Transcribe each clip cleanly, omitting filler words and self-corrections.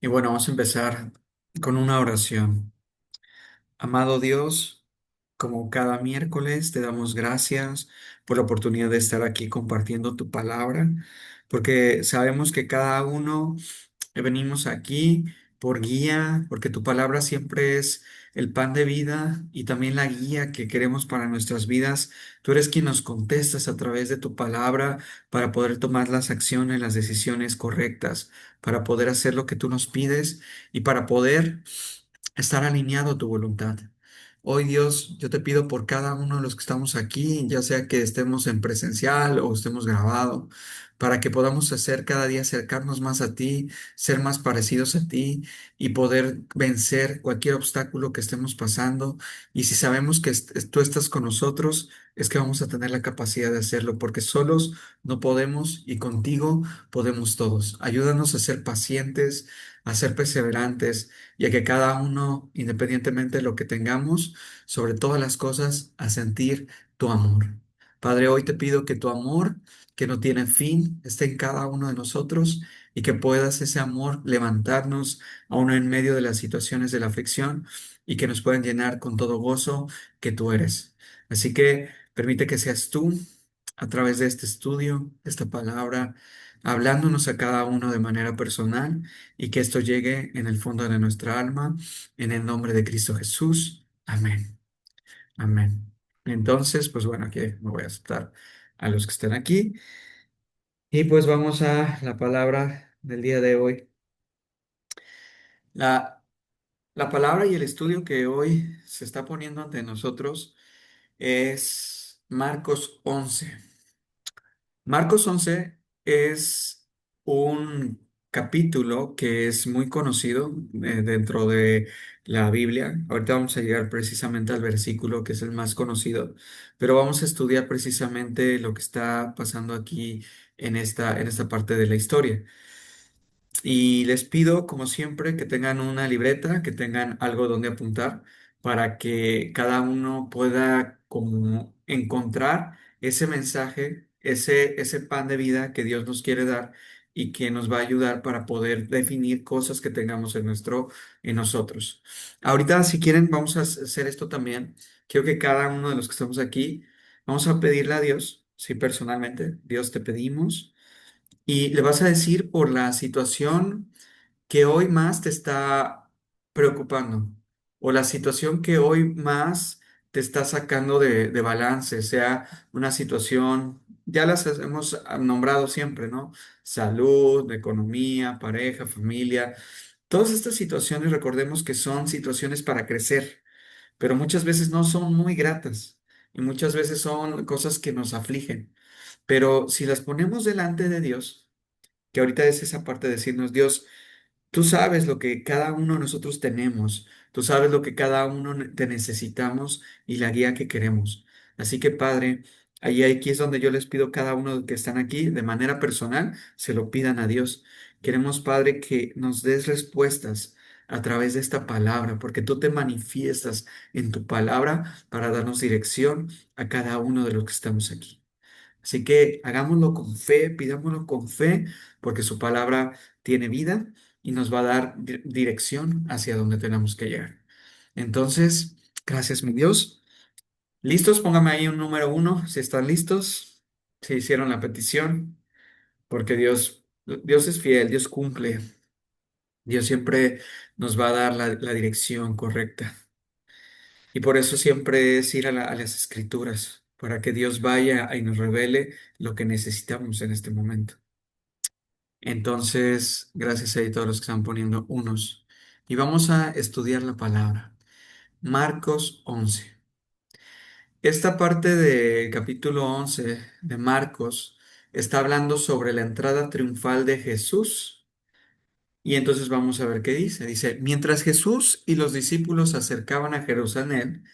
Y bueno, vamos a empezar con una oración. Amado Dios, como cada miércoles te damos gracias por la oportunidad de estar aquí compartiendo tu palabra, porque sabemos que cada uno venimos aquí por guía, porque tu palabra siempre es el pan de vida y también la guía que queremos para nuestras vidas. Tú eres quien nos contestas a través de tu palabra para poder tomar las acciones, las decisiones correctas, para poder hacer lo que tú nos pides y para poder estar alineado a tu voluntad. Hoy, Dios, yo te pido por cada uno de los que estamos aquí, ya sea que estemos en presencial o estemos grabado, para que podamos hacer cada día acercarnos más a ti, ser más parecidos a ti y poder vencer cualquier obstáculo que estemos pasando. Y si sabemos que tú estás con nosotros, es que vamos a tener la capacidad de hacerlo, porque solos no podemos y contigo podemos todos. Ayúdanos a ser pacientes, a ser perseverantes y a que cada uno, independientemente de lo que tengamos, sobre todas las cosas, a sentir tu amor. Padre, hoy te pido que tu amor, que no tiene fin, esté en cada uno de nosotros y que puedas ese amor levantarnos aún en medio de las situaciones de la aflicción y que nos puedan llenar con todo gozo que tú eres. Así que permite que seas tú a través de este estudio, esta palabra, hablándonos a cada uno de manera personal y que esto llegue en el fondo de nuestra alma, en el nombre de Cristo Jesús. Amén. Amén. Entonces, pues bueno, aquí me voy a aceptar a los que estén aquí y pues vamos a la palabra del día de hoy. La, la palabra y el estudio que hoy se está poniendo ante nosotros es Marcos 11. Marcos 11 es un capítulo que es muy conocido dentro de la Biblia. Ahorita vamos a llegar precisamente al versículo que es el más conocido, pero vamos a estudiar precisamente lo que está pasando aquí en esta parte de la historia. Y les pido, como siempre, que tengan una libreta, que tengan algo donde apuntar para que cada uno pueda como encontrar ese mensaje, ese pan de vida que Dios nos quiere dar y que nos va a ayudar para poder definir cosas que tengamos en nosotros. Ahorita, si quieren, vamos a hacer esto también. Quiero que cada uno de los que estamos aquí, vamos a pedirle a Dios, sí, personalmente, Dios te pedimos. Y le vas a decir por la situación que hoy más te está preocupando o la situación que hoy más te está sacando de balance, sea una situación, ya las hemos nombrado siempre, ¿no? Salud, economía, pareja, familia. Todas estas situaciones, recordemos que son situaciones para crecer, pero muchas veces no son muy gratas y muchas veces son cosas que nos afligen. Pero si las ponemos delante de Dios, que ahorita es esa parte de decirnos, Dios, tú sabes lo que cada uno de nosotros tenemos, tú sabes lo que cada uno te necesitamos y la guía que queremos. Así que, Padre, ahí aquí es donde yo les pido a cada uno que están aquí, de manera personal, se lo pidan a Dios. Queremos, Padre, que nos des respuestas a través de esta palabra, porque tú te manifiestas en tu palabra para darnos dirección a cada uno de los que estamos aquí. Así que hagámoslo con fe, pidámoslo con fe, porque su palabra tiene vida y nos va a dar dirección hacia donde tenemos que llegar. Entonces, gracias, mi Dios. ¿Listos? Póngame ahí un número uno, si están listos, si hicieron la petición, porque Dios es fiel, Dios cumple, Dios siempre nos va a dar la dirección correcta. Y por eso siempre es ir a las escrituras, para que Dios vaya y nos revele lo que necesitamos en este momento. Entonces, gracias a todos los que están poniendo unos. Y vamos a estudiar la palabra. Marcos 11. Esta parte del capítulo 11 de Marcos está hablando sobre la entrada triunfal de Jesús. Y entonces vamos a ver qué dice. Dice, mientras Jesús y los discípulos se acercaban a Jerusalén,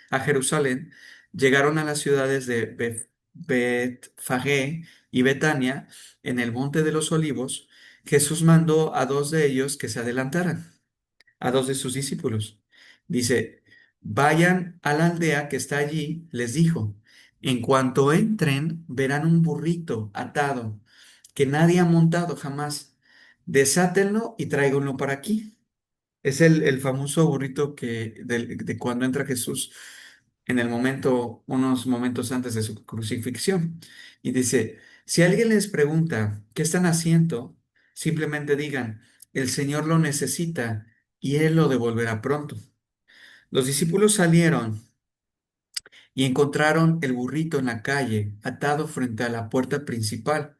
llegaron a las ciudades de Betfagé y Betania, en el monte de los olivos. Jesús mandó a dos de ellos que se adelantaran, a dos de sus discípulos. Dice, vayan a la aldea que está allí, les dijo. En cuanto entren, verán un burrito atado que nadie ha montado jamás. desátenlo y tráiganlo para aquí. Es el famoso burrito de cuando entra Jesús en el momento, unos momentos antes de su crucifixión. Y dice, si alguien les pregunta, ¿qué están haciendo? Simplemente digan, el Señor lo necesita y Él lo devolverá pronto. Los discípulos salieron y encontraron el burrito en la calle, atado frente a la puerta principal.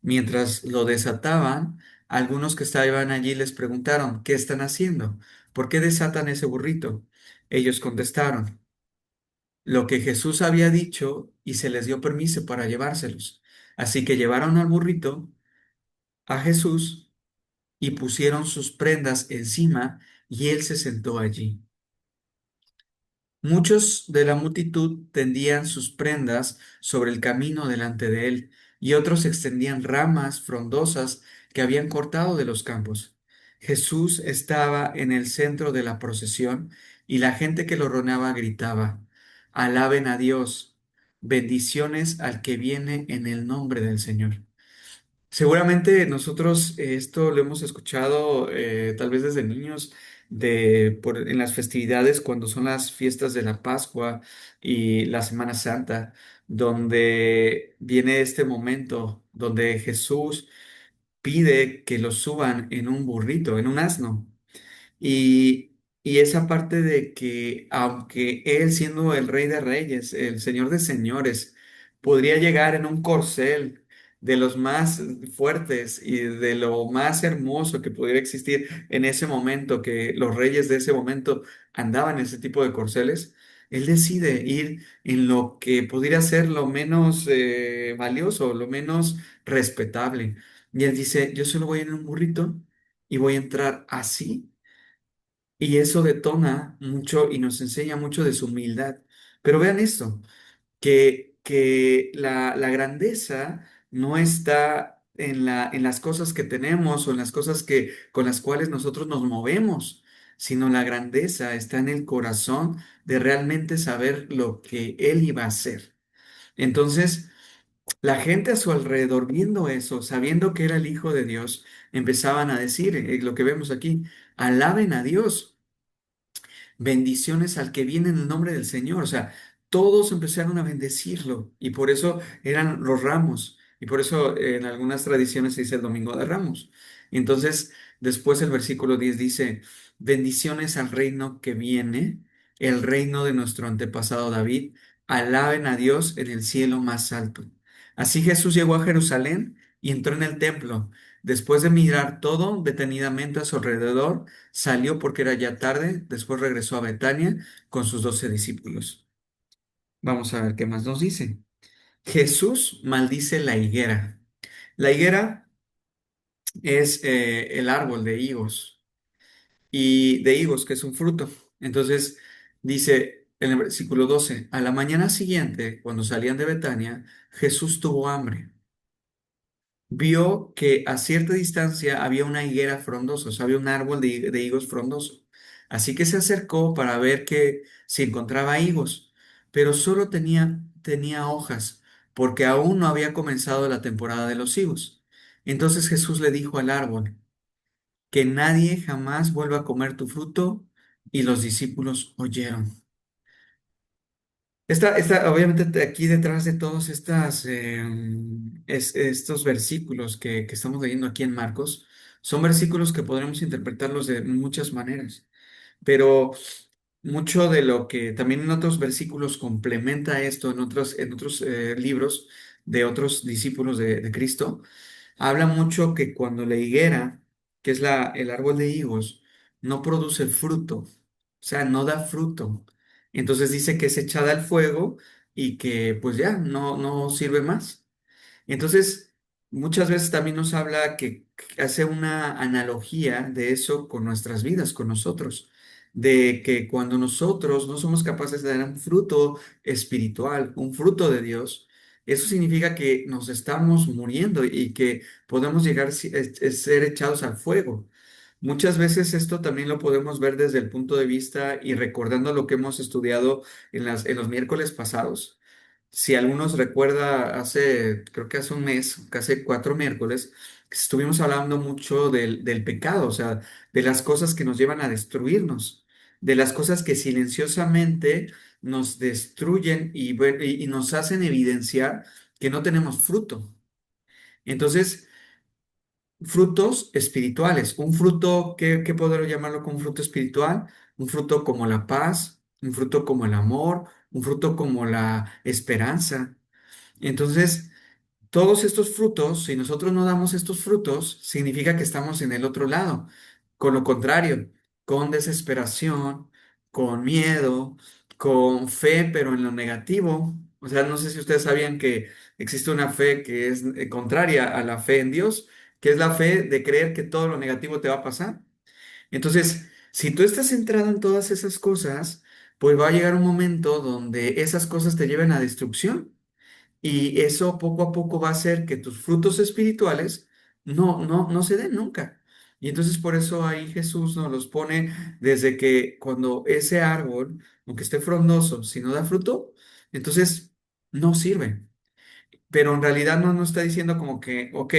Mientras lo desataban, algunos que estaban allí les preguntaron, ¿qué están haciendo? ¿Por qué desatan ese burrito? Ellos contestaron, lo que Jesús había dicho y se les dio permiso para llevárselos. Así que llevaron al burrito a Jesús y pusieron sus prendas encima y él se sentó allí. Muchos de la multitud tendían sus prendas sobre el camino delante de él, y otros extendían ramas frondosas que habían cortado de los campos. Jesús estaba en el centro de la procesión, y la gente que lo rodeaba gritaba, Alaben a Dios, bendiciones al que viene en el nombre del Señor. Seguramente nosotros esto lo hemos escuchado tal vez desde niños en las festividades cuando son las fiestas de la Pascua y la Semana Santa, donde viene este momento donde Jesús pide que lo suban en un burrito, en un asno. Y, y esa parte de que aunque Él siendo el Rey de Reyes, el Señor de Señores, podría llegar en un corcel de los más fuertes y de lo más hermoso que pudiera existir en ese momento, que los reyes de ese momento andaban en ese tipo de corceles, Él decide ir en lo que pudiera ser lo menos valioso, lo menos respetable. Y Él dice, yo solo voy en un burrito y voy a entrar así y eso detona mucho y nos enseña mucho de su humildad. Pero vean esto, que la grandeza no está en las cosas que tenemos o en las cosas con las cuales nosotros nos movemos, sino la grandeza está en el corazón de realmente saber lo que Él iba a hacer. Entonces, la gente a su alrededor, viendo eso, sabiendo que era el Hijo de Dios, empezaban a decir, lo que vemos aquí, alaben a Dios. Bendiciones al que viene en el nombre del Señor. O sea, todos empezaron a bendecirlo y por eso eran los ramos. Y por eso en algunas tradiciones se dice el Domingo de Ramos. Y entonces, después el versículo 10 dice, bendiciones al reino que viene, el reino de nuestro antepasado David. Alaben a Dios en el cielo más alto. Así Jesús llegó a Jerusalén y entró en el templo. Después de mirar todo detenidamente a su alrededor, salió porque era ya tarde, después regresó a Betania con sus 12 discípulos. Vamos a ver qué más nos dice. Jesús maldice la higuera. La higuera es el árbol de higos y de higos, que es un fruto. Entonces dice en el versículo 12, a la mañana siguiente, cuando salían de Betania, Jesús tuvo hambre. Vio que a cierta distancia había una higuera frondosa, o sea, había un árbol de higos frondoso. Así que se acercó para ver que si encontraba higos, pero solo tenía hojas, porque aún no había comenzado la temporada de los higos. Entonces Jesús le dijo al árbol, que nadie jamás vuelva a comer tu fruto, y los discípulos oyeron. Obviamente aquí detrás de todos estos versículos que estamos leyendo aquí en Marcos, son versículos que podremos interpretarlos de muchas maneras, pero mucho de lo que también en otros versículos complementa esto, en otros libros de otros discípulos de Cristo, habla mucho que cuando la higuera, que es el árbol de higos, no produce fruto, o sea, no da fruto. Entonces dice que es echada al fuego y que pues ya no sirve más. Entonces, muchas veces también nos habla que hace una analogía de eso con nuestras vidas, con nosotros, de que cuando nosotros no somos capaces de dar un fruto espiritual, un fruto de Dios, eso significa que nos estamos muriendo y que podemos llegar a ser echados al fuego. Muchas veces esto también lo podemos ver desde el punto de vista y recordando lo que hemos estudiado en los miércoles pasados. Si algunos recuerda, creo que hace un mes, casi 4 miércoles, estuvimos hablando mucho del pecado, o sea, de las cosas que nos llevan a destruirnos, de las cosas que silenciosamente nos destruyen y nos hacen evidenciar que no tenemos fruto. Entonces, frutos espirituales, un fruto, ¿qué podemos llamarlo como un fruto espiritual? Un fruto como la paz, un fruto como el amor, un fruto como la esperanza. Entonces, todos estos frutos, si nosotros no damos estos frutos, significa que estamos en el otro lado. Con lo contrario, con desesperación, con miedo, con fe, pero en lo negativo. O sea, no sé si ustedes sabían que existe una fe que es contraria a la fe en Dios, que es la fe de creer que todo lo negativo te va a pasar. Entonces, si tú estás centrado en todas esas cosas, pues va a llegar un momento donde esas cosas te lleven a destrucción. Y eso poco a poco va a hacer que tus frutos espirituales no se den nunca. Y entonces por eso ahí Jesús nos los pone desde que cuando ese árbol, aunque esté frondoso, si no da fruto, entonces no sirve. Pero en realidad no nos está diciendo como que, ok,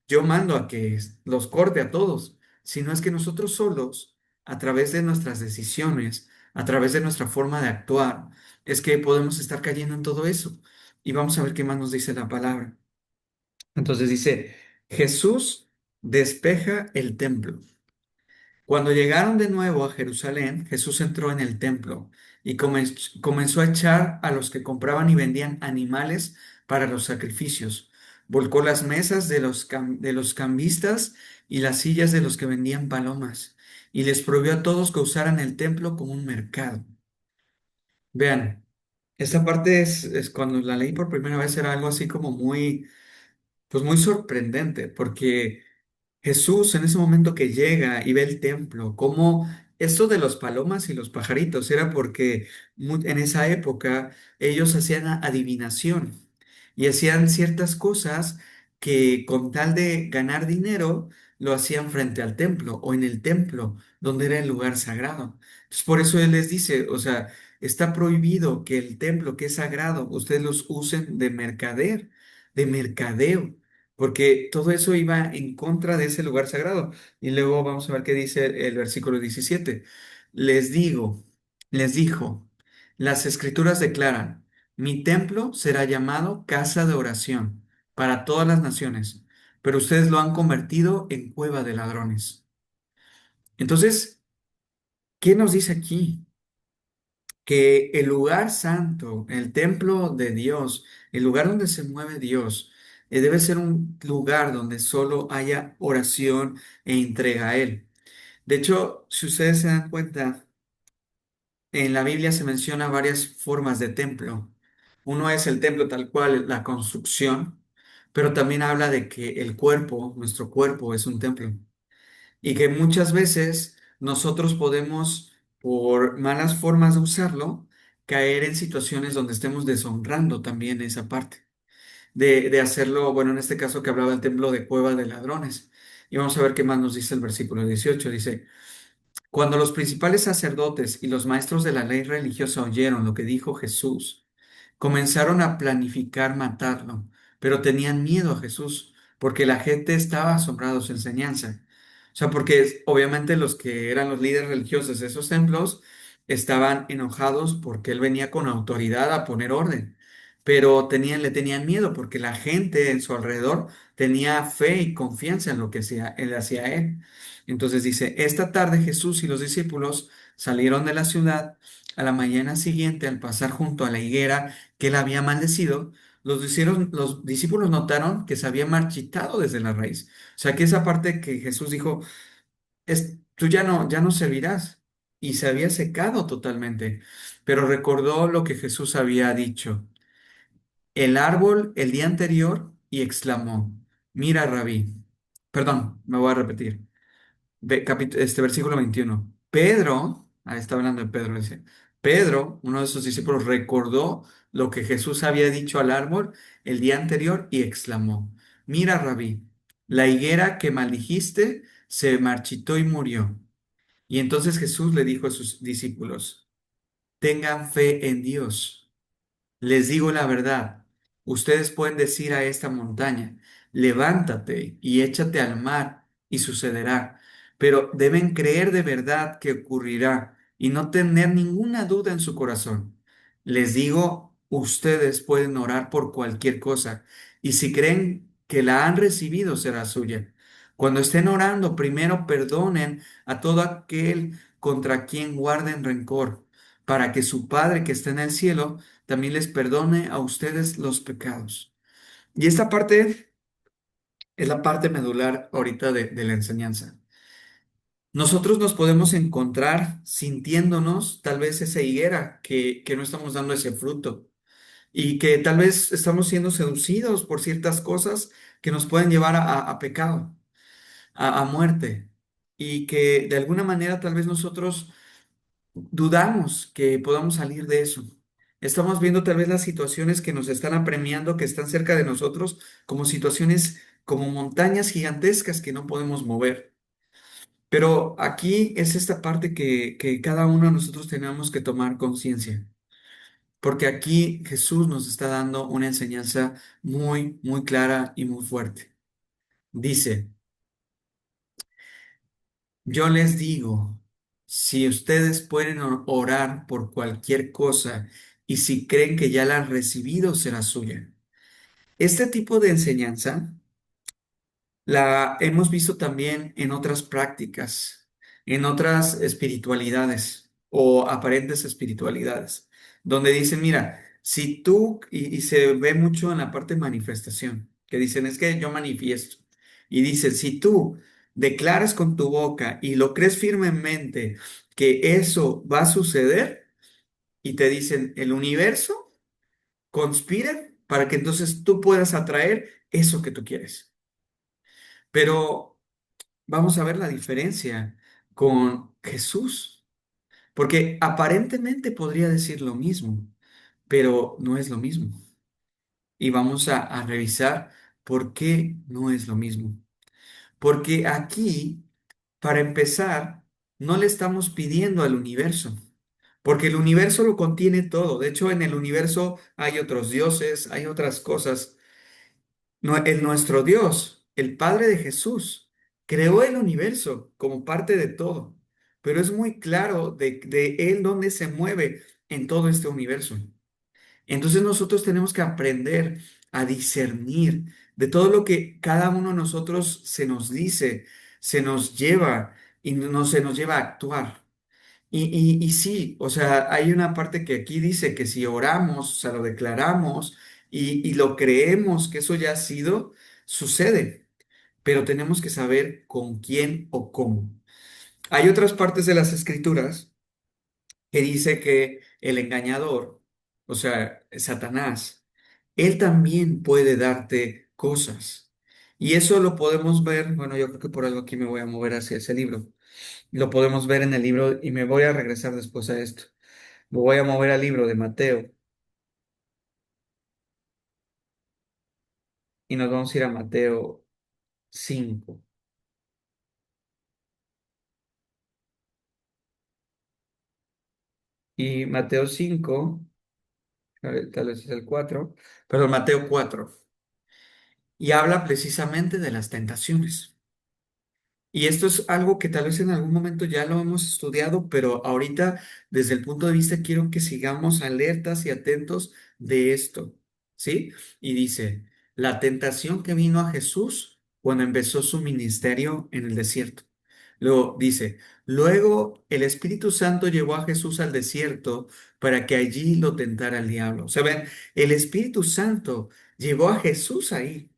yo mando a que los corte a todos, sino es que nosotros solos, a través de nuestras decisiones, a través de nuestra forma de actuar, es que podemos estar cayendo en todo eso. Y vamos a ver qué más nos dice la palabra. Entonces dice, Jesús despeja el templo. Cuando llegaron de nuevo a Jerusalén, Jesús entró en el templo y comenzó a echar a los que compraban y vendían animales para los sacrificios. Volcó las mesas de los cambistas y las sillas de los que vendían palomas y les prohibió a todos que usaran el templo como un mercado. Vean, esta parte es cuando la leí por primera vez era algo así como muy, pues muy sorprendente, porque Jesús en ese momento que llega y ve el templo, como esto de los palomas y los pajaritos era porque en esa época ellos hacían adivinación y hacían ciertas cosas que con tal de ganar dinero lo hacían frente al templo o en el templo, donde era el lugar sagrado. Entonces por eso Él les dice, o sea, está prohibido que el templo que es sagrado, ustedes los usen de mercader, de mercadeo porque todo eso iba en contra de ese lugar sagrado. Y luego vamos a ver qué dice el versículo 17. Les digo, les dijo, las escrituras declaran, mi templo será llamado casa de oración para todas las naciones, pero ustedes lo han convertido en cueva de ladrones. Entonces, ¿qué nos dice aquí? Que el lugar santo, el templo de Dios, el lugar donde se mueve Dios, debe ser un lugar donde solo haya oración e entrega a Él. De hecho, si ustedes se dan cuenta, en la Biblia se menciona varias formas de templo. Uno es el templo tal cual, la construcción, pero también habla de que el cuerpo, nuestro cuerpo, es un templo y que muchas veces nosotros podemos, por malas formas de usarlo, caer en situaciones donde estemos deshonrando también esa parte, de hacerlo, bueno, en este caso que hablaba del templo de cueva de ladrones. Y vamos a ver qué más nos dice el versículo 18. Dice, cuando los principales sacerdotes y los maestros de la ley religiosa oyeron lo que dijo Jesús, comenzaron a planificar matarlo, pero tenían miedo a Jesús porque la gente estaba asombrada de su enseñanza. O sea, porque obviamente los que eran los líderes religiosos de esos templos estaban enojados porque él venía con autoridad a poner orden, pero le tenían miedo porque la gente en su alrededor tenía fe y confianza en lo que él hacía él. Entonces dice, esta tarde Jesús y los discípulos salieron de la ciudad. A la mañana siguiente, al pasar junto a la higuera que él había maldecido, los discípulos notaron que se había marchitado desde la raíz. O sea, que esa parte que Jesús dijo, tú ya no servirás. Y se había secado totalmente. Pero recordó lo que Jesús había dicho. El árbol el día anterior y exclamó, mira, Rabí. Perdón, me voy a repetir. Versículo 21. Pedro, ahí está hablando de Pedro, dice, Pedro, uno de sus discípulos, recordó lo que Jesús había dicho al árbol el día anterior y exclamó, mira, Rabí, la higuera que maldijiste se marchitó y murió. Y entonces Jesús le dijo a sus discípulos, tengan fe en Dios. Les digo la verdad, ustedes pueden decir a esta montaña, levántate y échate al mar y sucederá. Pero deben creer de verdad que ocurrirá y no tener ninguna duda en su corazón. Les digo, ustedes pueden orar por cualquier cosa y si creen que la han recibido será suya. Cuando estén orando, primero perdonen a todo aquel contra quien guarden rencor, para que su Padre que está en el cielo también les perdone a ustedes los pecados. Y esta parte es la parte medular ahorita de la enseñanza. Nosotros nos podemos encontrar sintiéndonos tal vez esa higuera que no estamos dando ese fruto y que tal vez estamos siendo seducidos por ciertas cosas que nos pueden llevar a pecado, a muerte y que de alguna manera tal vez nosotros dudamos que podamos salir de eso. Estamos viendo tal vez las situaciones que nos están apremiando, que están cerca de nosotros, como situaciones, como montañas gigantescas que no podemos mover. Pero aquí es esta parte que cada uno de nosotros tenemos que tomar conciencia, porque aquí Jesús nos está dando una enseñanza muy, muy clara y muy fuerte. Dice, yo les digo, si ustedes pueden orar por cualquier cosa y si creen que ya la han recibido, será suya. Este tipo de enseñanza la hemos visto también en otras prácticas, en otras espiritualidades o aparentes espiritualidades, donde dicen, mira, si tú, y se ve mucho en la parte de manifestación, que dicen, es que yo manifiesto, y dicen, si tú declaras con tu boca y lo crees firmemente que eso va a suceder, y te dicen, el universo conspira para que entonces tú puedas atraer eso que tú quieres. Pero vamos a ver la diferencia con Jesús, porque aparentemente podría decir lo mismo, pero no es lo mismo. Y vamos a revisar por qué no es lo mismo. Porque aquí, para empezar, no le estamos pidiendo al universo, porque el universo lo contiene todo. De hecho, en el universo hay otros dioses, hay otras cosas. Nuestro Dios, el Padre de Jesús, creó el universo como parte de todo, pero es muy claro de Él dónde se mueve en todo este universo. Entonces nosotros tenemos que aprender a discernir de todo lo que cada uno de nosotros se nos dice, se nos lleva y no se nos lleva a actuar. Y sí, o sea, hay una parte que aquí dice que si oramos, o sea, lo declaramos y lo creemos que eso ya ha sido, sucede, pero tenemos que saber con quién o cómo. Hay otras partes de las escrituras que dice que el engañador, o sea, Satanás, él también puede darte cosas. Y eso lo podemos ver, bueno, yo creo que por algo aquí me voy a mover hacia ese libro. Lo podemos ver en el libro y me voy a regresar después a esto. Me voy a mover al libro de Mateo y nos vamos a ir a Mateo 5. Y Mateo 5, a ver, tal vez es el 4, perdón, Mateo 4. Y habla precisamente de las tentaciones. Y esto es algo que tal vez en algún momento ya lo hemos estudiado, pero ahorita desde el punto de vista quiero que sigamos alertas y atentos de esto, ¿sí? Y dice, la tentación que vino a Jesús cuando empezó su ministerio en el desierto. Luego dice, luego el Espíritu Santo llevó a Jesús al desierto para que allí lo tentara el diablo. O sea, ven, el Espíritu Santo llevó a Jesús ahí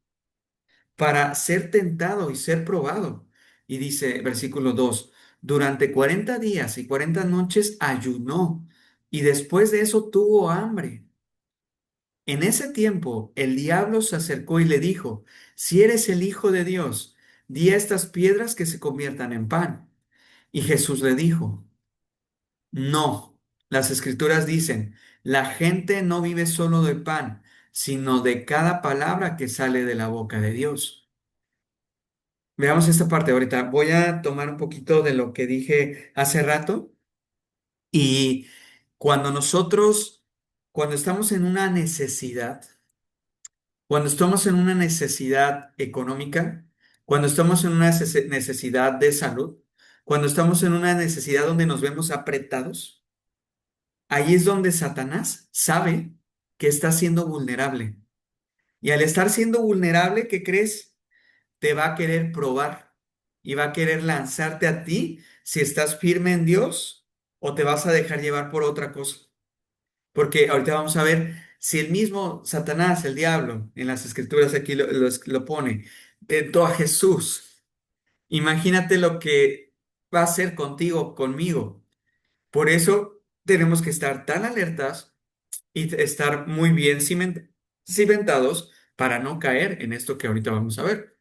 para ser tentado y ser probado. Y dice, versículo 2 durante 40 días y 40 noches ayunó y después de eso tuvo hambre. En ese tiempo el diablo se acercó y le dijo, si eres el Hijo de Dios, di a estas piedras que se conviertan en pan. Y Jesús le dijo, no, las escrituras dicen, la gente no vive solo de pan, sino de cada palabra que sale de la boca de Dios. Veamos esta parte ahorita. Voy a tomar un poquito de lo que dije hace rato y cuando nosotros, cuando estamos en una necesidad, Cuando estamos en una necesidad económica, cuando estamos en una necesidad de salud, cuando estamos en una necesidad donde nos vemos apretados, ahí es donde Satanás sabe que está siendo vulnerable. Y al estar siendo vulnerable, ¿qué crees? Te va a querer probar y va a querer lanzarte a ti si estás firme en Dios o te vas a dejar llevar por otra cosa. Porque ahorita vamos a ver si el mismo Satanás, el diablo, en las escrituras aquí lo pone, tentó a Jesús. Imagínate lo que va a hacer contigo, conmigo. Por eso tenemos que estar tan alertas y estar muy bien cimentados para no caer en esto que ahorita vamos a ver.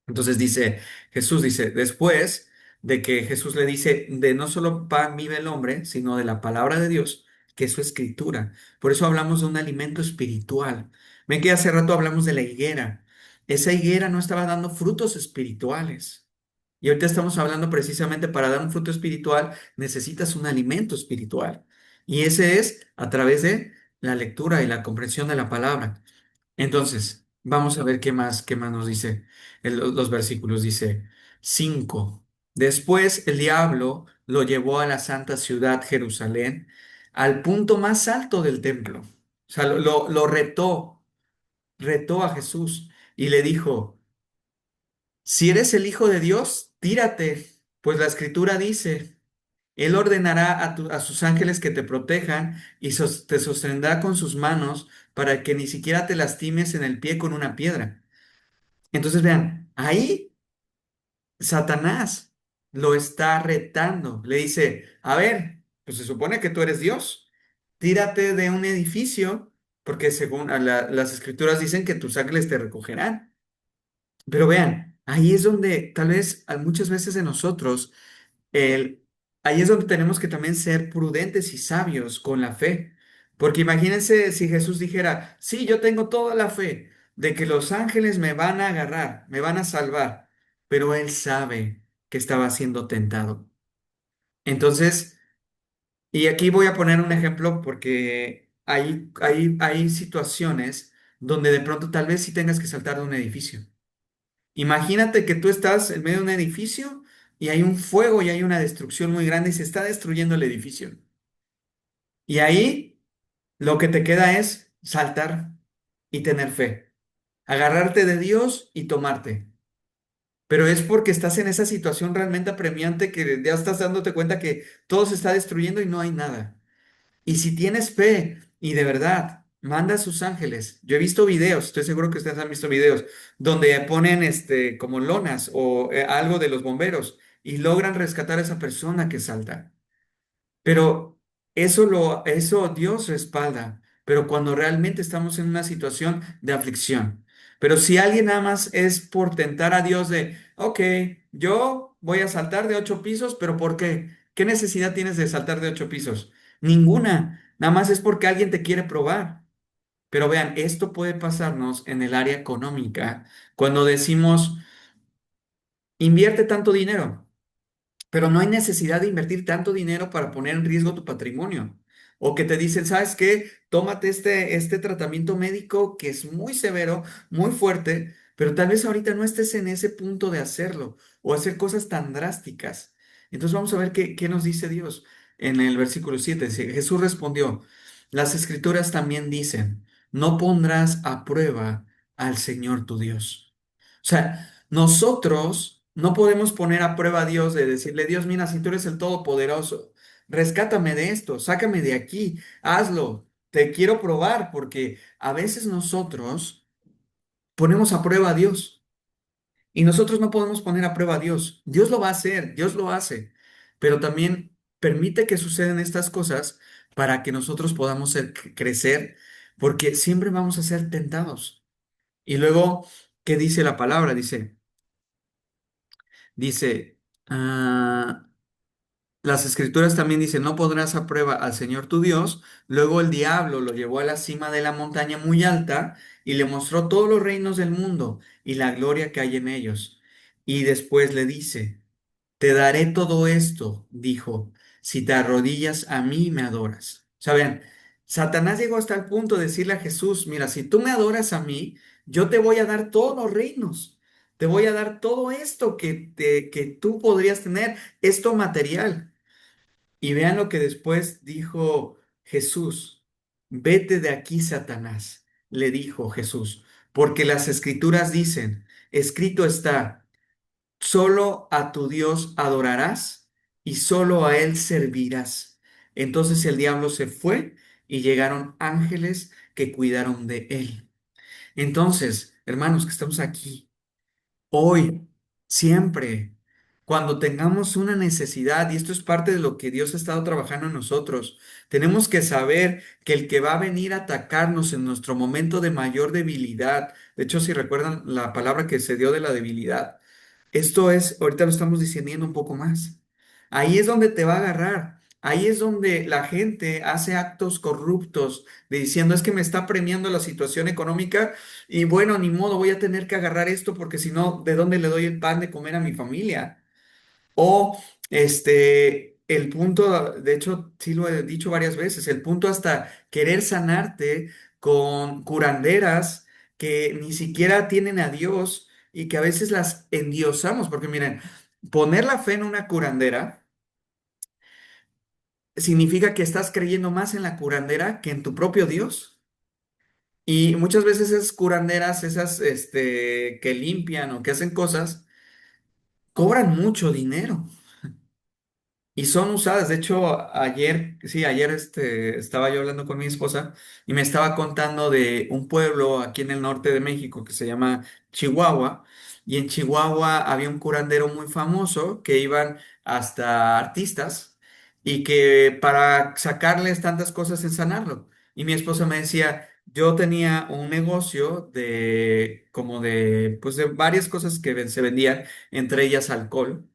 Entonces dice, Jesús dice, después de que Jesús le dice, de no solo pan vive el hombre, sino de la palabra de Dios, que es su escritura. Por eso hablamos de un alimento espiritual. Ven que hace rato hablamos de la higuera. Esa higuera no estaba dando frutos espirituales. Y ahorita estamos hablando precisamente para dar un fruto espiritual, necesitas un alimento espiritual. Y ese es a través de la lectura y la comprensión de la palabra. Entonces, vamos a ver qué más nos dice los versículos. Dice 5. Después el diablo lo llevó a la santa ciudad Jerusalén, al punto más alto del templo. O sea, lo retó a Jesús y le dijo, si eres el Hijo de Dios, tírate, pues la escritura dice, Él ordenará a sus ángeles que te protejan y te sostendrá con sus manos para que ni siquiera te lastimes en el pie con una piedra. Entonces vean, ahí Satanás lo está retando. Le dice, a ver, pues se supone que tú eres Dios. Tírate de un edificio, porque según las escrituras dicen que tus ángeles te recogerán. Pero vean, ahí es donde tal vez muchas veces de nosotros el, ahí es donde tenemos que también ser prudentes y sabios con la fe. Porque imagínense si Jesús dijera, sí, yo tengo toda la fe de que los ángeles me van a agarrar, me van a salvar, pero él sabe que estaba siendo tentado. Entonces, y aquí voy a poner un ejemplo porque hay situaciones donde de pronto tal vez sí tengas que saltar de un edificio. Imagínate que tú estás en medio de un edificio y hay un fuego y hay una destrucción muy grande y se está destruyendo el edificio. Y ahí lo que te queda es saltar y tener fe, agarrarte de Dios y tomarte. Pero es porque estás en esa situación realmente apremiante que ya estás dándote cuenta que todo se está destruyendo y no hay nada. Y si tienes fe y de verdad manda a sus ángeles, yo he visto videos, estoy seguro que ustedes han visto videos, donde ponen como lonas o algo de los bomberos y logran rescatar a esa persona que salta. Pero eso Dios respalda, pero cuando realmente estamos en una situación de aflicción. Pero si alguien nada más es por tentar a Dios de, ok, yo voy a saltar de 8 pisos, pero ¿por qué? ¿Qué necesidad tienes de saltar de 8 pisos? Ninguna. Nada más es porque alguien te quiere probar. Pero vean, esto puede pasarnos en el área económica cuando decimos, invierte tanto dinero. Pero no hay necesidad de invertir tanto dinero para poner en riesgo tu patrimonio. O que te dicen, ¿sabes qué? Tómate este tratamiento médico que es muy severo, muy fuerte, pero tal vez ahorita no estés en ese punto de hacerlo o hacer cosas tan drásticas. Entonces vamos a ver qué nos dice Dios en el versículo 7. Dice, Jesús respondió, las escrituras también dicen, no pondrás a prueba al Señor tu Dios. O sea, nosotros no podemos poner a prueba a Dios de decirle, Dios, mira, si tú eres el Todopoderoso, rescátame de esto, sácame de aquí, hazlo, te quiero probar, porque a veces nosotros ponemos a prueba a Dios y nosotros no podemos poner a prueba a Dios. Dios lo va a hacer, Dios lo hace, pero también permite que sucedan estas cosas para que nosotros podamos crecer, porque siempre vamos a ser tentados. Y luego, ¿qué dice la palabra? Dice, ah, las escrituras también dicen, no podrás a prueba al Señor tu Dios. Luego el diablo lo llevó a la cima de la montaña muy alta y le mostró todos los reinos del mundo y la gloria que hay en ellos. Y después le dice, te daré todo esto, dijo, si te arrodillas a mí y me adoras. Saben, Satanás llegó hasta el punto de decirle a Jesús, mira, si tú me adoras a mí, yo te voy a dar todos los reinos, te voy a dar todo esto que tú podrías tener, esto material. Y vean lo que después dijo Jesús, vete de aquí, Satanás, le dijo Jesús, porque las escrituras dicen, escrito está, solo a tu Dios adorarás y solo a Él servirás. Entonces el diablo se fue y llegaron ángeles que cuidaron de Él. Entonces, hermanos que estamos aquí, hoy, siempre, cuando tengamos una necesidad, y esto es parte de lo que Dios ha estado trabajando en nosotros, tenemos que saber que el que va a venir a atacarnos en nuestro momento de mayor debilidad, de hecho, si recuerdan la palabra que se dio de la debilidad, esto es, ahorita lo estamos diciendo un poco más. Ahí es donde te va a agarrar. Ahí es donde la gente hace actos corruptos de diciendo es que me está premiando la situación económica y bueno, ni modo, voy a tener que agarrar esto porque si no, ¿de dónde le doy el pan de comer a mi familia? O el punto, de hecho, sí lo he dicho varias veces, el punto hasta querer sanarte con curanderas que ni siquiera tienen a Dios y que a veces las endiosamos, porque miren, poner la fe en una curandera significa que estás creyendo más en la curandera que en tu propio Dios. Y muchas veces esas curanderas, esas que limpian o que hacen cosas, cobran mucho dinero. Y son usadas, de hecho, ayer, sí, ayer estaba yo hablando con mi esposa y me estaba contando de un pueblo aquí en el norte de México que se llama Chihuahua. Y en Chihuahua había un curandero muy famoso que iban hasta artistas y que para sacarles tantas cosas en sanarlo. Y mi esposa me decía, yo tenía un negocio de como de, pues de varias cosas que se vendían, entre ellas alcohol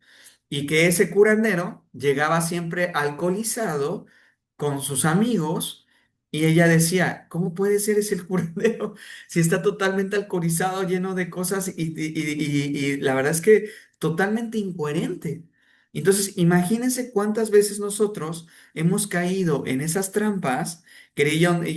y que ese curandero llegaba siempre alcoholizado con sus amigos y ella decía, ¿cómo puede ser ese el curandero si está totalmente alcoholizado, lleno de cosas y la verdad es que totalmente incoherente? Entonces, imagínense cuántas veces nosotros hemos caído en esas trampas, queriendo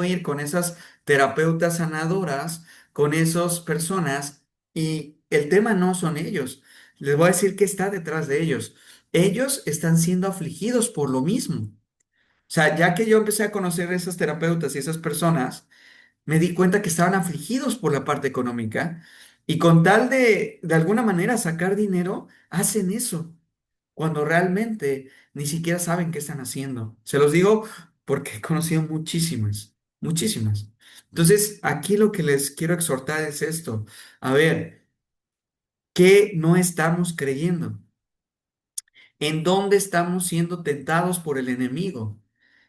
ir con esas terapeutas sanadoras, con esas personas, y el tema no son ellos. Les voy a decir qué está detrás de ellos. Ellos están siendo afligidos por lo mismo. O sea, ya que yo empecé a conocer a esas terapeutas y esas personas, me di cuenta que estaban afligidos por la parte económica y con tal de alguna manera sacar dinero, hacen eso, cuando realmente ni siquiera saben qué están haciendo. Se los digo porque he conocido muchísimas, muchísimas. Entonces, aquí lo que les quiero exhortar es esto. A ver, ¿qué no estamos creyendo? ¿En dónde estamos siendo tentados por el enemigo?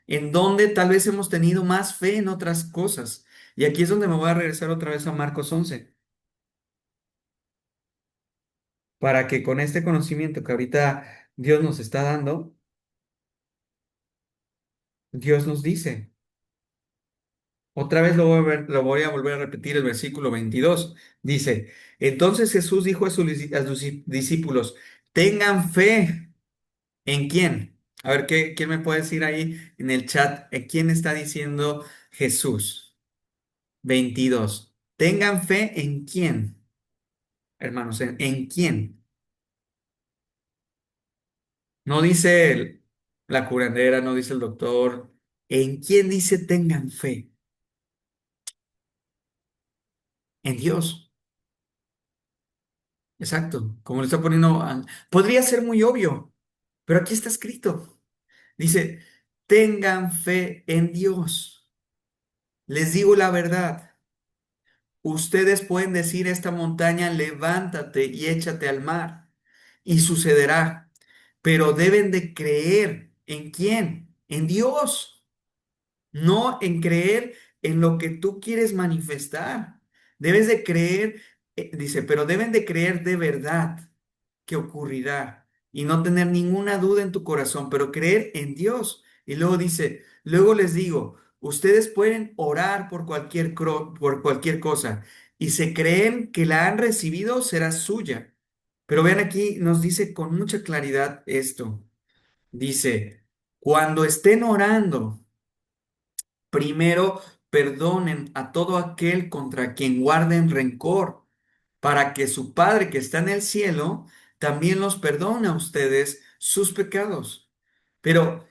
¿En dónde tal vez hemos tenido más fe en otras cosas? Y aquí es donde me voy a regresar otra vez a Marcos 11, para que con este conocimiento que ahorita Dios nos está dando, Dios nos dice, otra vez lo voy a volver a repetir el versículo 22, dice, entonces Jesús dijo a sus discípulos, tengan fe. ¿En quién? A ver, ¿quién me puede decir ahí en el chat? ¿Quién está diciendo Jesús? 22. Tengan fe en quién, hermanos, ¿en quién? No dice la curandera, no dice el doctor. ¿En quién dice tengan fe? En Dios. Exacto. Como le está poniendo, podría ser muy obvio, pero aquí está escrito. Dice, tengan fe en Dios. Les digo la verdad. Ustedes pueden decir a esta montaña, levántate y échate al mar, y sucederá. Pero deben de creer en quién, en Dios, no en creer en lo que tú quieres manifestar. Debes de creer, dice, pero deben de creer de verdad que ocurrirá y no tener ninguna duda en tu corazón, pero creer en Dios. Y luego dice, luego les digo, ustedes pueden orar por cualquier cosa y se creen que la han recibido, será suya. Pero vean aquí, nos dice con mucha claridad esto. Dice, cuando estén orando. primero perdonen a todo aquel contra quien guarden rencor, para que su Padre que está en el cielo también los perdone a ustedes sus pecados. Pero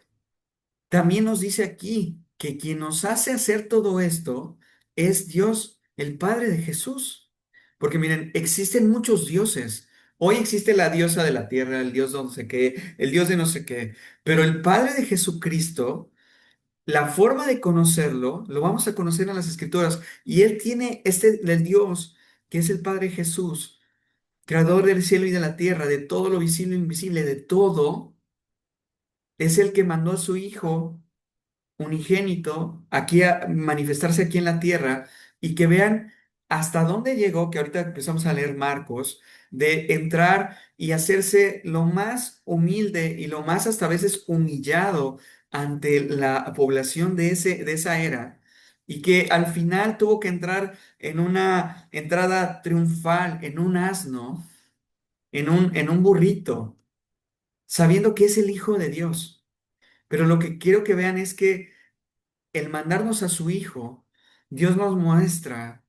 también nos dice aquí que quien nos hace hacer todo esto es Dios, el Padre de Jesús. Porque miren, existen muchos dioses. Hoy existe la diosa de la tierra, el dios de no sé qué, el dios de no sé qué. Pero el Padre de Jesucristo, la forma de conocerlo, lo vamos a conocer en las Escrituras. Y Él tiene el Dios, que es el Padre Jesús, creador del cielo y de la tierra, de todo lo visible e invisible, de todo, es el que mandó a su Hijo unigénito aquí a manifestarse aquí en la tierra y que vean hasta dónde llegó, que ahorita empezamos a leer Marcos, de entrar y hacerse lo más humilde y lo más hasta a veces humillado ante la población de esa era. Y que al final tuvo que entrar en una entrada triunfal, en un asno, en un burrito, sabiendo que es el Hijo de Dios. Pero lo que quiero que vean es que el mandarnos a su Hijo, Dios nos muestra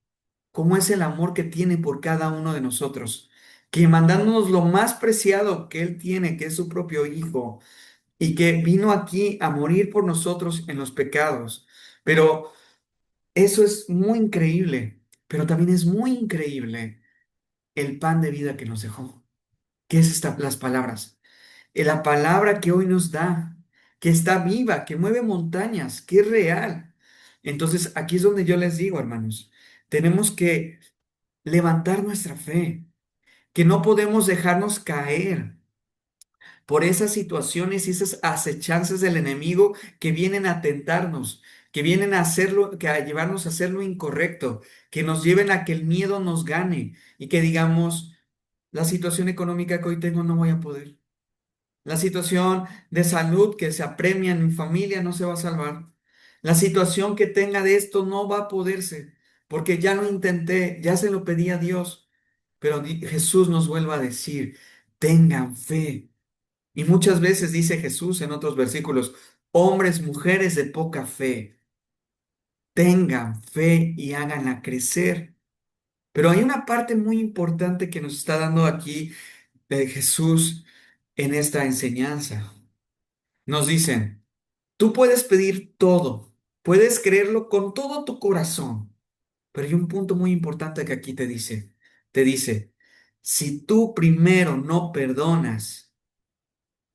cómo es el amor que tiene por cada uno de nosotros, que mandándonos lo más preciado que Él tiene, que es su propio Hijo, y que vino aquí a morir por nosotros en los pecados. Pero eso es muy increíble, pero también es muy increíble el pan de vida que nos dejó. ¿Qué es las palabras? La palabra que hoy nos da, que está viva, que mueve montañas, que es real. Entonces, aquí es donde yo les digo, hermanos, tenemos que levantar nuestra fe, que no podemos dejarnos caer por esas situaciones y esas acechanzas del enemigo que vienen a tentarnos, que vienen a hacerlo, que a llevarnos a hacer lo incorrecto, que nos lleven a que el miedo nos gane y que digamos, la situación económica que hoy tengo no voy a poder. La situación de salud que se apremia en mi familia no se va a salvar. La situación que tenga de esto no va a poderse, porque ya lo intenté, ya se lo pedí a Dios. Pero Jesús nos vuelve a decir, tengan fe. Y muchas veces dice Jesús en otros versículos, hombres, mujeres de poca fe, tengan fe y háganla crecer. Pero hay una parte muy importante que nos está dando aquí Jesús en esta enseñanza. Nos dicen, tú puedes pedir todo, puedes creerlo con todo tu corazón, pero hay un punto muy importante que aquí te dice, si tú primero no perdonas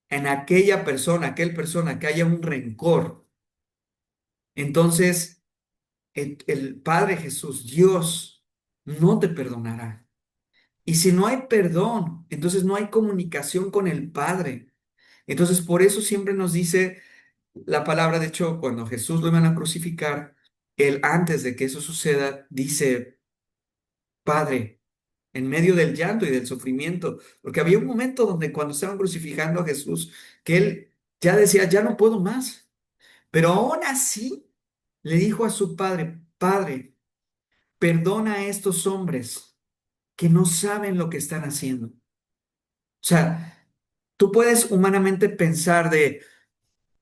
en aquella persona, aquel persona que haya un rencor, entonces el Padre Jesús, Dios, no te perdonará. Y si no hay perdón, entonces no hay comunicación con el Padre. Entonces, por eso siempre nos dice la palabra, de hecho, cuando Jesús lo iban a crucificar, él antes de que eso suceda, dice, Padre, en medio del llanto y del sufrimiento, porque había un momento donde cuando estaban crucificando a Jesús, que él ya decía, ya no puedo más, pero aún así le dijo a su padre, Padre, perdona a estos hombres que no saben lo que están haciendo. O sea, tú puedes humanamente pensar de,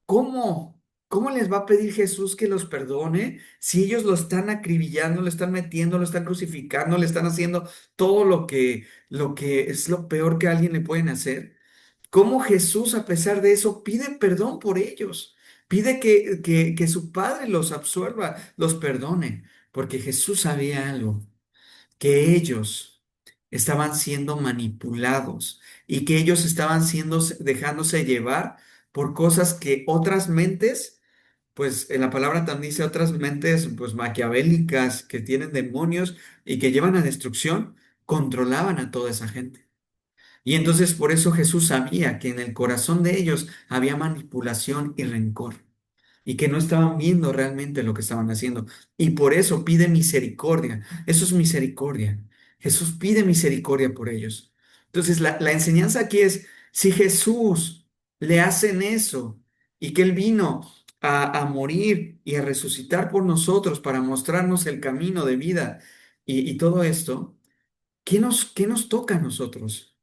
¿cómo? ¿Cómo les va a pedir Jesús que los perdone si ellos lo están acribillando, lo están metiendo, lo están crucificando, le están haciendo todo lo que es lo peor que a alguien le pueden hacer? ¿Cómo Jesús, a pesar de eso, pide perdón por ellos? Pide que su Padre los absuelva, los perdone, porque Jesús sabía algo, que ellos estaban siendo manipulados y que ellos estaban siendo, dejándose llevar por cosas que otras mentes, pues en la palabra también dice otras mentes, pues maquiavélicas, que tienen demonios y que llevan a destrucción, controlaban a toda esa gente. Y entonces por eso Jesús sabía que en el corazón de ellos había manipulación y rencor y que no estaban viendo realmente lo que estaban haciendo. Y por eso pide misericordia. Eso es misericordia. Jesús pide misericordia por ellos. Entonces, la enseñanza aquí es, si Jesús le hacen eso y que Él vino a morir y a resucitar por nosotros para mostrarnos el camino de vida y todo esto, qué nos toca a nosotros?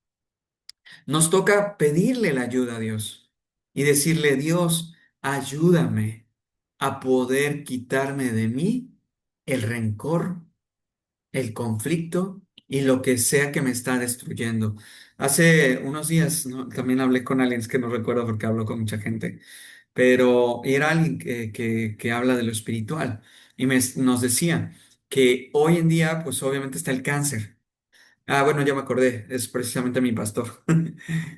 Nos toca pedirle la ayuda a Dios y decirle, Dios, ayúdame a poder quitarme de mí el rencor, el conflicto y lo que sea que me está destruyendo. Hace unos días, ¿no? También hablé con alguien, es que no recuerdo porque hablo con mucha gente, pero era alguien que habla de lo espiritual y nos decía que hoy en día, pues obviamente está el cáncer. Ah, bueno, ya me acordé, es precisamente mi pastor.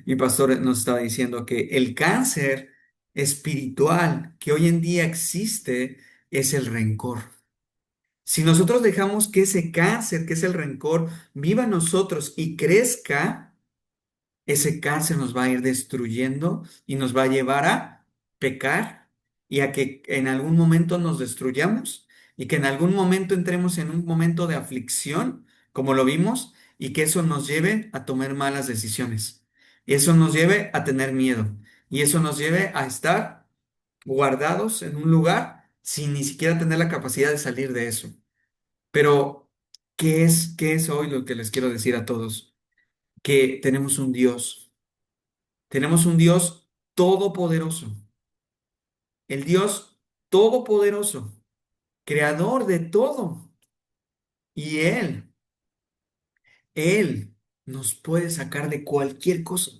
Mi pastor nos estaba diciendo que el cáncer espiritual que hoy en día existe es el rencor. Si nosotros dejamos que ese cáncer, que es el rencor, viva en nosotros y crezca, ese cáncer nos va a ir destruyendo y nos va a llevar a pecar y a que en algún momento nos destruyamos y que en algún momento entremos en un momento de aflicción, como lo vimos, y que eso nos lleve a tomar malas decisiones. Y eso nos lleve a tener miedo. Y eso nos lleve a estar guardados en un lugar sin ni siquiera tener la capacidad de salir de eso. Pero, qué es hoy lo que les quiero decir a todos? Que tenemos un Dios todopoderoso, el Dios todopoderoso, creador de todo. Y Él nos puede sacar de cualquier cosa.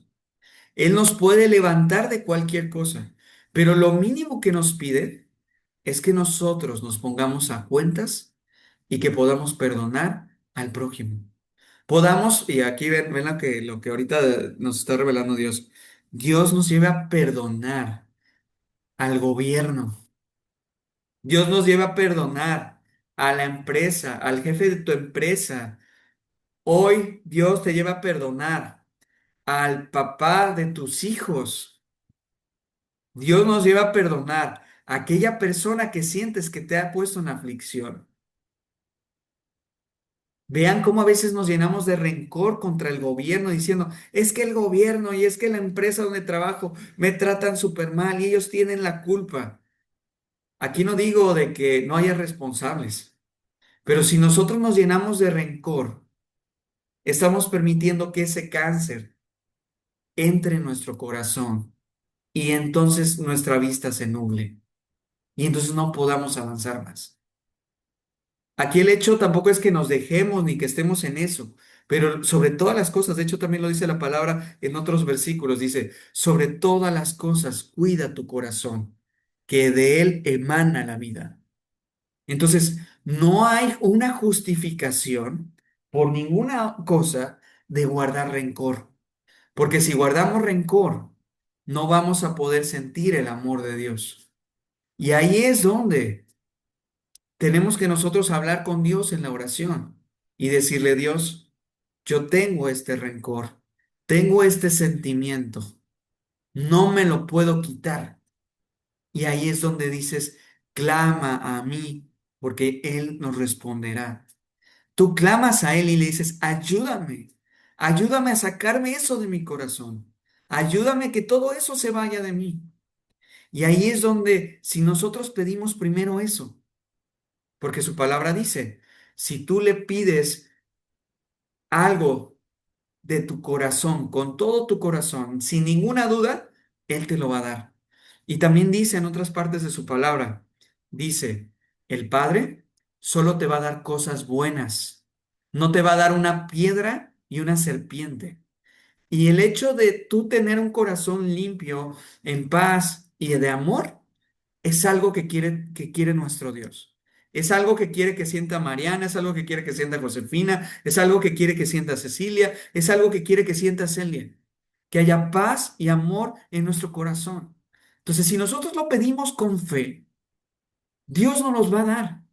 Él nos puede levantar de cualquier cosa. Pero lo mínimo que nos pide es que nosotros nos pongamos a cuentas y que podamos perdonar al prójimo. Podamos, y aquí ven lo que ahorita nos está revelando Dios. Dios nos lleva a perdonar al gobierno. Dios nos lleva a perdonar a la empresa, al jefe de tu empresa. Hoy Dios te lleva a perdonar al papá de tus hijos. Dios nos lleva a perdonar a aquella persona que sientes que te ha puesto en aflicción. Vean cómo a veces nos llenamos de rencor contra el gobierno diciendo, es que el gobierno y es que la empresa donde trabajo me tratan súper mal y ellos tienen la culpa. Aquí no digo de que no haya responsables, pero si nosotros nos llenamos de rencor, estamos permitiendo que ese cáncer entre en nuestro corazón y entonces nuestra vista se nuble y entonces no podamos avanzar más. Aquí el hecho tampoco es que nos dejemos ni que estemos en eso, pero sobre todas las cosas, de hecho también lo dice la palabra en otros versículos, dice, sobre todas las cosas cuida tu corazón, que de él emana la vida. Entonces, no hay una justificación por ninguna cosa de guardar rencor, porque si guardamos rencor, no vamos a poder sentir el amor de Dios. Y ahí es donde tenemos que nosotros hablar con Dios en la oración y decirle, Dios, yo tengo este rencor, tengo este sentimiento, no me lo puedo quitar. Y ahí es donde dices, clama a mí, porque Él nos responderá. Tú clamas a Él y le dices, ayúdame, ayúdame a sacarme eso de mi corazón, ayúdame que todo eso se vaya de mí. Y ahí es donde, si nosotros pedimos primero eso, porque su palabra dice, si tú le pides algo de tu corazón, con todo tu corazón, sin ninguna duda, Él te lo va a dar. Y también dice en otras partes de su palabra, dice, el Padre solo te va a dar cosas buenas, no te va a dar una piedra y una serpiente. Y el hecho de tú tener un corazón limpio, en paz y de amor, es algo que quiere nuestro Dios. Es algo que quiere que sienta Mariana, es algo que quiere que sienta Josefina, es algo que quiere que sienta Cecilia, es algo que quiere que sienta Celia. Que haya paz y amor en nuestro corazón. Entonces, si nosotros lo pedimos con fe, Dios nos los va a dar.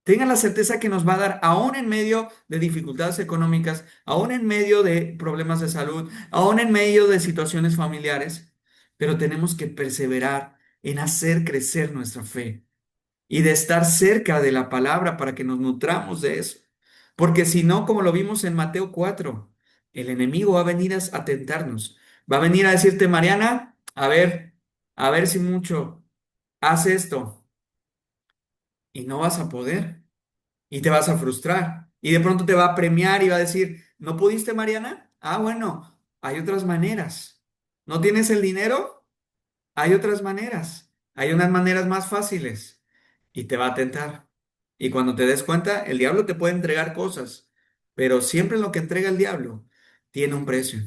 Tengan la certeza que nos va a dar, aún en medio de dificultades económicas, aún en medio de problemas de salud, aún en medio de situaciones familiares, pero tenemos que perseverar en hacer crecer nuestra fe y de estar cerca de la palabra para que nos nutramos de eso. Porque si no, como lo vimos en Mateo 4, el enemigo va a venir a tentarnos. Va a venir a decirte, Mariana, a ver si mucho, haz esto y no vas a poder y te vas a frustrar. Y de pronto te va a premiar y va a decir, ¿no pudiste, Mariana? Ah, bueno, hay otras maneras. ¿No tienes el dinero? Hay otras maneras. Hay unas maneras más fáciles y te va a tentar. Y cuando te des cuenta, el diablo te puede entregar cosas, pero siempre lo que entrega el diablo tiene un precio.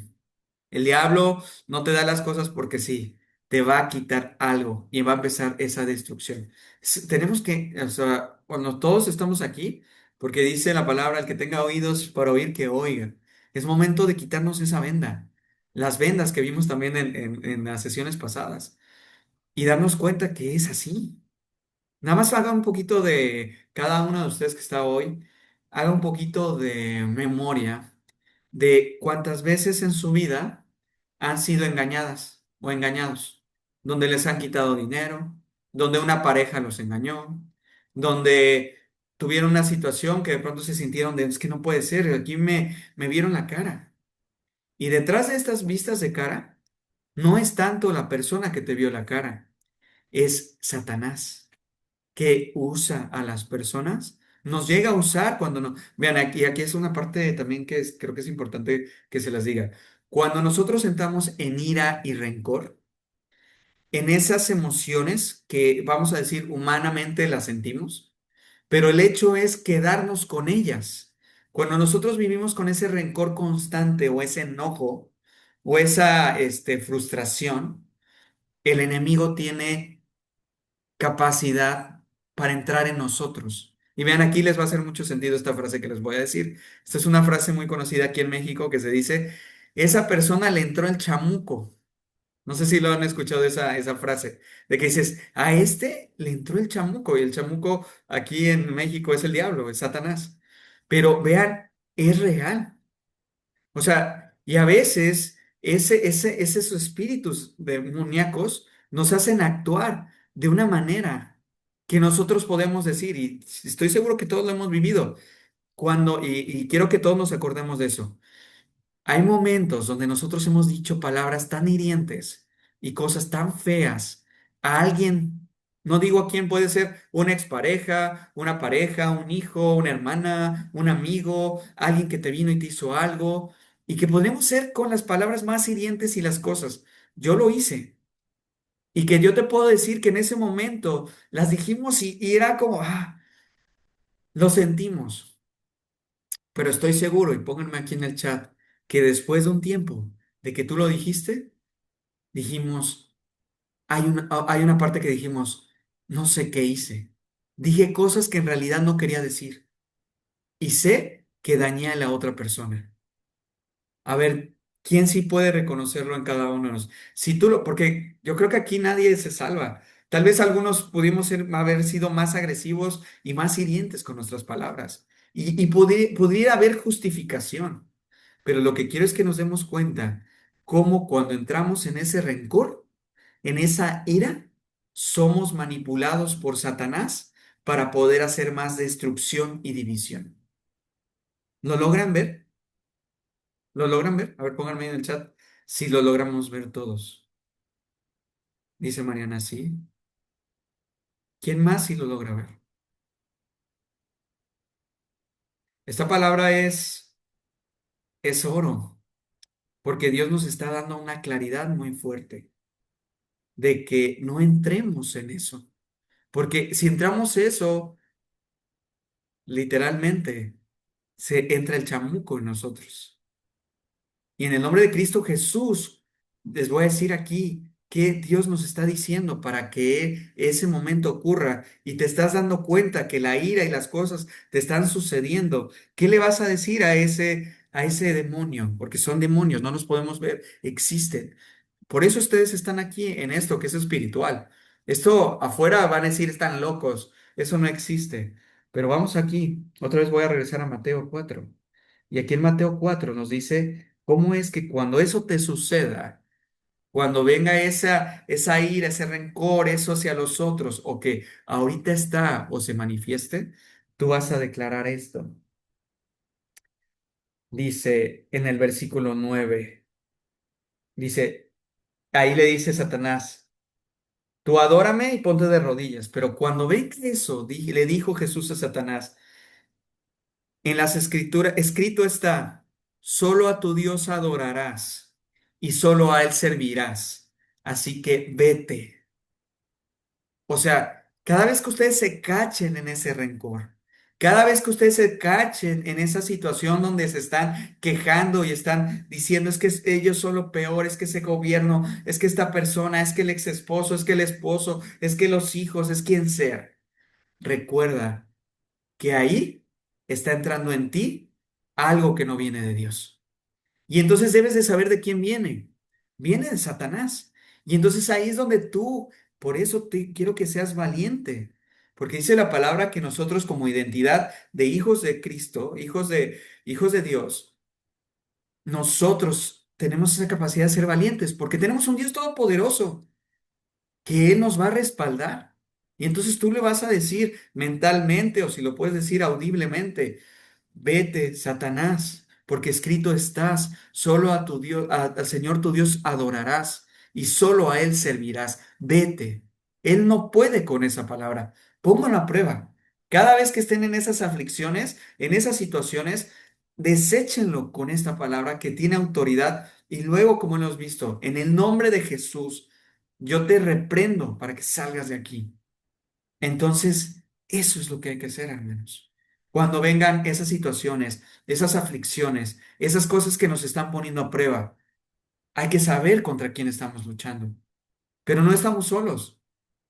El diablo no te da las cosas porque sí, te va a quitar algo y va a empezar esa destrucción. Tenemos que, o sea, cuando todos estamos aquí, porque dice la palabra, el que tenga oídos para oír, que oiga. Es momento de quitarnos esa venda, las vendas que vimos también en las sesiones pasadas y darnos cuenta que es así. Nada más haga un poquito de, cada uno de ustedes que está hoy, haga un poquito de memoria de cuántas veces en su vida han sido engañadas o engañados, donde les han quitado dinero, donde una pareja los engañó, donde tuvieron una situación que de pronto se sintieron de, es que no puede ser, aquí me vieron la cara. Y detrás de estas vistas de cara, no es tanto la persona que te vio la cara, es Satanás que usa a las personas, nos llega a usar cuando no. Vean, aquí es una parte también que creo que es importante que se las diga. Cuando nosotros entramos en ira y rencor, en esas emociones que vamos a decir humanamente las sentimos, pero el hecho es quedarnos con ellas. Cuando nosotros vivimos con ese rencor constante o ese enojo o esa frustración, el enemigo tiene capacidad para entrar en nosotros. Y vean, aquí les va a hacer mucho sentido esta frase que les voy a decir. Esta es una frase muy conocida aquí en México que se dice, esa persona le entró el chamuco. No sé si lo han escuchado esa frase, de que dices, a este le entró el chamuco, y el chamuco aquí en México es el diablo, es Satanás. Pero vean, es real. O sea, y a veces esos espíritus demoníacos nos hacen actuar de una manera que nosotros podemos decir, y estoy seguro que todos lo hemos vivido, y quiero que todos nos acordemos de eso. Hay momentos donde nosotros hemos dicho palabras tan hirientes y cosas tan feas a alguien, no digo a quién, puede ser una expareja, una pareja, un hijo, una hermana, un amigo, alguien que te vino y te hizo algo, y que podemos ser con las palabras más hirientes y las cosas. Yo lo hice. Y que yo te puedo decir que en ese momento las dijimos y era como, lo sentimos. Pero estoy seguro, y pónganme aquí en el chat, que después de un tiempo de que tú lo dijiste, dijimos, hay una parte que dijimos, no sé qué hice. Dije cosas que en realidad no quería decir. Y sé que dañé a la otra persona. A ver, ¿quién sí puede reconocerlo en cada uno de nosotros? Si tú lo, porque yo creo que aquí nadie se salva. Tal vez algunos pudimos haber sido más agresivos y más hirientes con nuestras palabras. Y pudiera haber justificación. Pero lo que quiero es que nos demos cuenta cómo cuando entramos en ese rencor, en esa ira, somos manipulados por Satanás para poder hacer más destrucción y división. ¿Lo logran ver? ¿Lo logran ver? A ver, pónganme en el chat si lo logramos ver todos. Dice Mariana, sí. ¿Quién más si lo logra ver? Esta palabra es oro, porque Dios nos está dando una claridad muy fuerte de que no entremos en eso. Porque si entramos eso, literalmente se entra el chamuco en nosotros. Y en el nombre de Cristo Jesús, les voy a decir aquí que Dios nos está diciendo para que ese momento ocurra y te estás dando cuenta que la ira y las cosas te están sucediendo. ¿Qué le vas a decir a ese demonio? Porque son demonios, no los podemos ver, existen. Por eso ustedes están aquí en esto que es espiritual. Esto afuera van a decir están locos, eso no existe. Pero vamos aquí, otra vez voy a regresar a Mateo 4. Y aquí en Mateo 4 nos dice cómo es que cuando eso te suceda, cuando venga esa ira, ese rencor, eso hacia los otros, o que ahorita está o se manifieste, tú vas a declarar esto. Dice en el versículo 9, dice, ahí le dice Satanás. Tú adórame y ponte de rodillas. Pero cuando ve que eso, le dijo Jesús a Satanás, en las escrituras, escrito está, solo a tu Dios adorarás y solo a Él servirás. Así que vete. O sea, cada vez que ustedes se cachen en ese rencor, cada vez que ustedes se cachen en esa situación donde se están quejando y están diciendo es que ellos son lo peor, es que ese gobierno, es que esta persona, es que el ex esposo, es que el esposo, es que los hijos, es quien sea, recuerda que ahí está entrando en ti algo que no viene de Dios. Y entonces debes de saber de quién viene. Viene de Satanás. Y entonces ahí es donde tú, por eso te quiero que seas valiente. Porque dice la palabra que nosotros como identidad de hijos de Cristo, hijos de Dios, nosotros tenemos esa capacidad de ser valientes porque tenemos un Dios todopoderoso que Él nos va a respaldar. Y entonces tú le vas a decir mentalmente o si lo puedes decir audiblemente, vete, Satanás, porque escrito estás, solo a tu Dios, al Señor tu Dios adorarás y solo a Él servirás. Vete. Él no puede con esa palabra. Pónganlo a prueba. Cada vez que estén en esas aflicciones, en esas situaciones, deséchenlo con esta palabra que tiene autoridad. Y luego, como hemos visto, en el nombre de Jesús, yo te reprendo para que salgas de aquí. Entonces, eso es lo que hay que hacer, hermanos. Cuando vengan esas situaciones, esas aflicciones, esas cosas que nos están poniendo a prueba, hay que saber contra quién estamos luchando. Pero no estamos solos.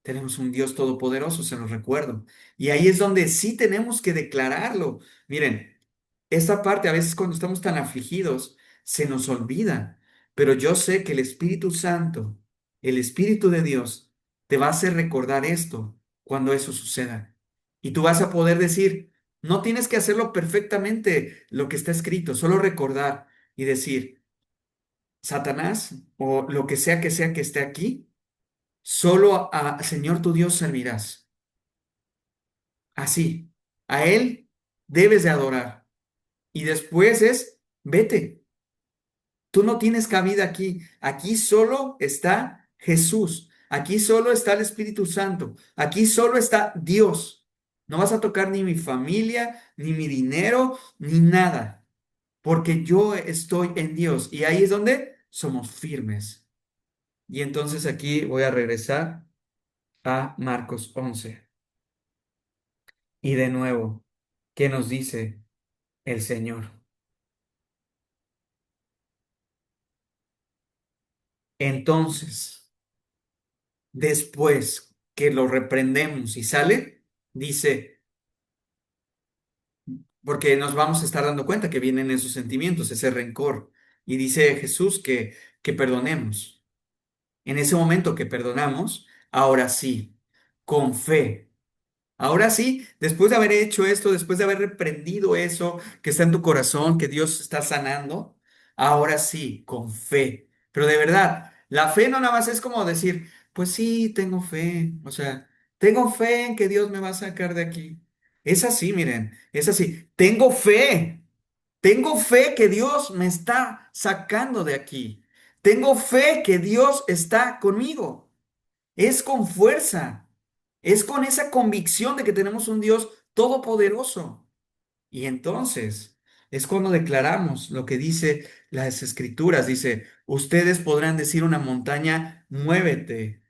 Tenemos un Dios todopoderoso, se los recuerdo. Y ahí es donde sí tenemos que declararlo. Miren, esta parte a veces cuando estamos tan afligidos se nos olvida, pero yo sé que el Espíritu Santo, el Espíritu de Dios, te va a hacer recordar esto cuando eso suceda. Y tú vas a poder decir, no tienes que hacerlo perfectamente lo que está escrito, solo recordar y decir, Satanás o lo que sea que esté aquí, solo a Señor tu Dios servirás. Así, a Él debes de adorar. Y después es, vete. Tú no tienes cabida aquí. Aquí solo está Jesús. Aquí solo está el Espíritu Santo. Aquí solo está Dios. No vas a tocar ni mi familia, ni mi dinero, ni nada. Porque yo estoy en Dios. Y ahí es donde somos firmes. Y entonces aquí voy a regresar a Marcos 11. Y de nuevo, ¿qué nos dice el Señor? Entonces, después que lo reprendemos y sale, dice, porque nos vamos a estar dando cuenta que vienen esos sentimientos, ese rencor. Y dice Jesús que perdonemos. En ese momento que perdonamos, ahora sí, con fe. Ahora sí, después de haber hecho esto, después de haber reprendido eso que está en tu corazón, que Dios está sanando, ahora sí, con fe. Pero de verdad, la fe no nada más es como decir, pues sí, tengo fe. O sea, tengo fe en que Dios me va a sacar de aquí. Es así, miren, es así. Tengo fe. Tengo fe que Dios me está sacando de aquí. Tengo fe que Dios está conmigo. Es con fuerza, es con esa convicción de que tenemos un Dios todopoderoso. Y entonces es cuando declaramos lo que dice las escrituras. Dice, ustedes podrán decir a una montaña, muévete.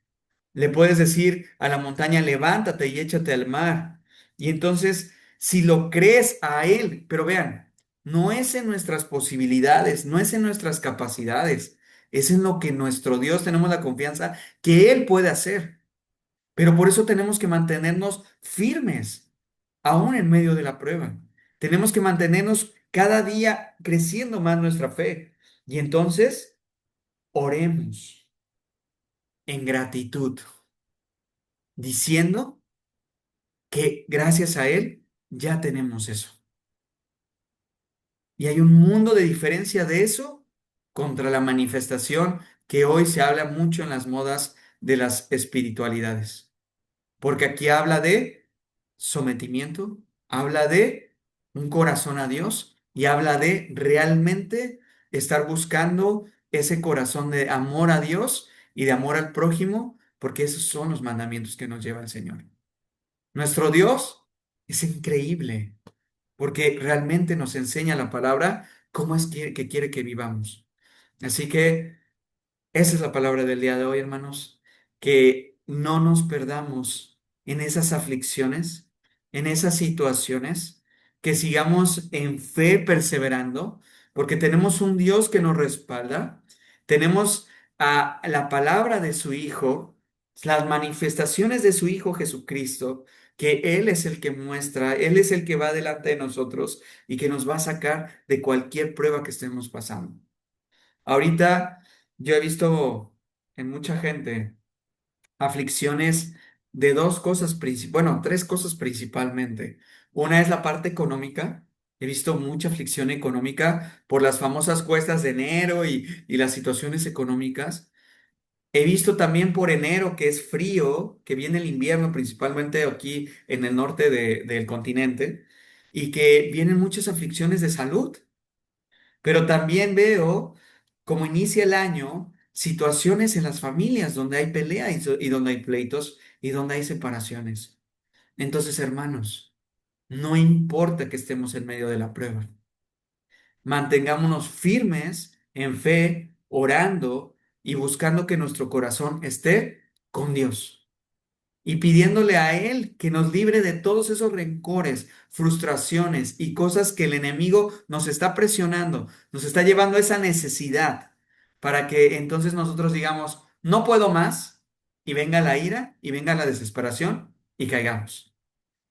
Le puedes decir a la montaña, levántate y échate al mar. Y entonces, si lo crees a Él, pero vean, no es en nuestras posibilidades, no es en nuestras capacidades, es en lo que nuestro Dios tenemos la confianza que Él puede hacer. Pero por eso tenemos que mantenernos firmes, aún en medio de la prueba. Tenemos que mantenernos cada día creciendo más nuestra fe. Y entonces, oremos en gratitud, diciendo que gracias a Él ya tenemos eso. Y hay un mundo de diferencia de eso contra la manifestación que hoy se habla mucho en las modas de las espiritualidades. Porque aquí habla de sometimiento, habla de un corazón a Dios y habla de realmente estar buscando ese corazón de amor a Dios y de amor al prójimo, porque esos son los mandamientos que nos lleva el Señor. Nuestro Dios es increíble porque realmente nos enseña la palabra cómo es que quiere que vivamos. Así que esa es la palabra del día de hoy, hermanos, que no nos perdamos en esas aflicciones, en esas situaciones, que sigamos en fe perseverando, porque tenemos un Dios que nos respalda, tenemos a la palabra de su Hijo, las manifestaciones de su Hijo Jesucristo, que Él es el que muestra, Él es el que va delante de nosotros y que nos va a sacar de cualquier prueba que estemos pasando. Ahorita yo he visto en mucha gente aflicciones de dos cosas bueno, tres cosas principalmente. Una es la parte económica. He visto mucha aflicción económica por las famosas cuestas de enero y las situaciones económicas. He visto también por enero que es frío, que viene el invierno, principalmente aquí en el norte del continente, y que vienen muchas aflicciones de salud. Pero también veo, como inicia el año, situaciones en las familias donde hay pelea y donde hay pleitos y donde hay separaciones. Entonces, hermanos, no importa que estemos en medio de la prueba, mantengámonos firmes en fe, orando y buscando que nuestro corazón esté con Dios y pidiéndole a Él que nos libre de todos esos rencores, frustraciones y cosas que el enemigo nos está presionando, nos está llevando a esa necesidad para que entonces nosotros digamos, no puedo más, y venga la ira y venga la desesperación y caigamos.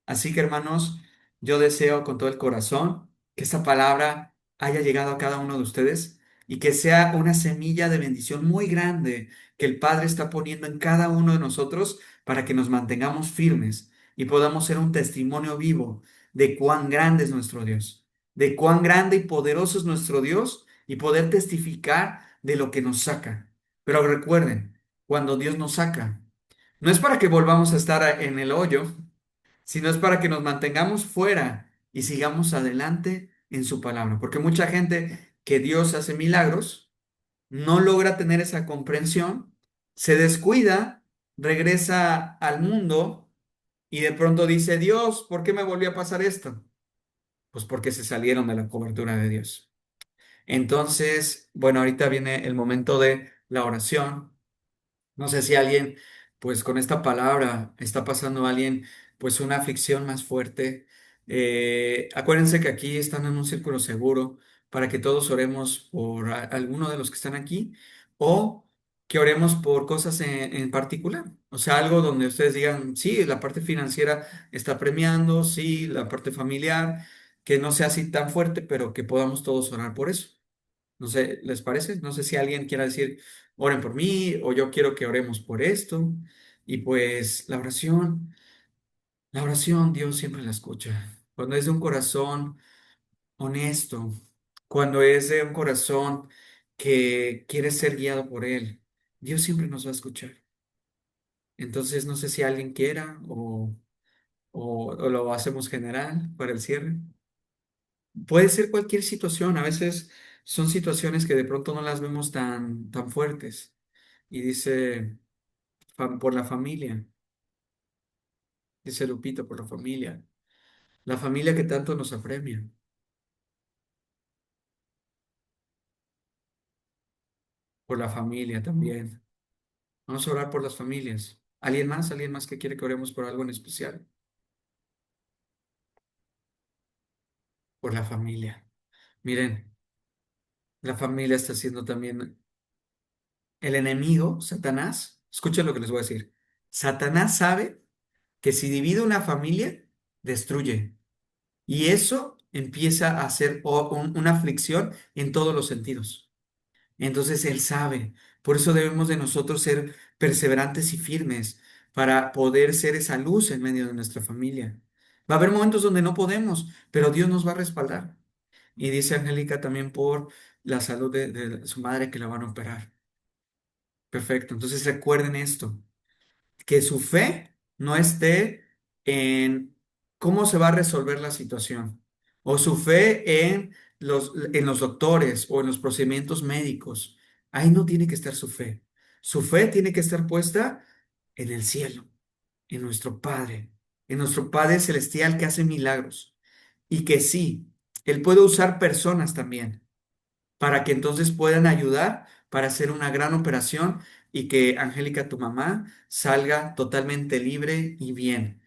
Así que, hermanos, yo deseo con todo el corazón que esta palabra haya llegado a cada uno de ustedes y que sea una semilla de bendición muy grande que el Padre está poniendo en cada uno de nosotros para que nos mantengamos firmes y podamos ser un testimonio vivo de cuán grande es nuestro Dios, de cuán grande y poderoso es nuestro Dios y poder testificar de lo que nos saca. Pero recuerden, cuando Dios nos saca, no es para que volvamos a estar en el hoyo, sino es para que nos mantengamos fuera y sigamos adelante en su palabra. Porque mucha gente que Dios hace milagros no logra tener esa comprensión, se descuida, regresa al mundo y de pronto dice, Dios, ¿por qué me volvió a pasar esto? Pues porque se salieron de la cobertura de Dios. Entonces, bueno, ahorita viene el momento de la oración. No sé si alguien, pues con esta palabra, está pasando a alguien, pues una aflicción más fuerte. Acuérdense que aquí están en un círculo seguro para que todos oremos por alguno de los que están aquí o que oremos por cosas en particular. O sea, algo donde ustedes digan, sí, la parte financiera está premiando, sí, la parte familiar, que no sea así tan fuerte, pero que podamos todos orar por eso. No sé, ¿les parece? No sé si alguien quiera decir, oren por mí o yo quiero que oremos por esto. Y pues la oración Dios siempre la escucha. Cuando es de un corazón honesto, cuando es de un corazón que quiere ser guiado por Él, Dios siempre nos va a escuchar. Entonces, no sé si alguien quiera o lo hacemos general para el cierre. Puede ser cualquier situación, a veces son situaciones que de pronto no las vemos tan fuertes. Y dice, por la familia, dice Lupito, por la familia que tanto nos apremia, por la familia también. Vamos a orar por las familias. ¿Alguien más? ¿Alguien más que quiere que oremos por algo en especial? Por la familia. Miren, la familia está siendo también el enemigo, Satanás. Escuchen lo que les voy a decir. Satanás sabe que si divide una familia, destruye. Y eso empieza a ser una aflicción en todos los sentidos. Entonces Él sabe. Por eso debemos de nosotros ser perseverantes y firmes para poder ser esa luz en medio de nuestra familia. Va a haber momentos donde no podemos, pero Dios nos va a respaldar. Y dice Angélica también por la salud de su madre que la van a operar. Perfecto. Entonces recuerden esto, que su fe no esté en cómo se va a resolver la situación o su fe en los doctores o en los procedimientos médicos. Ahí no tiene que estar su fe. Su fe tiene que estar puesta en el cielo, en nuestro Padre celestial que hace milagros y que sí, Él puede usar personas también para que entonces puedan ayudar para hacer una gran operación y que Angélica, tu mamá, salga totalmente libre y bien.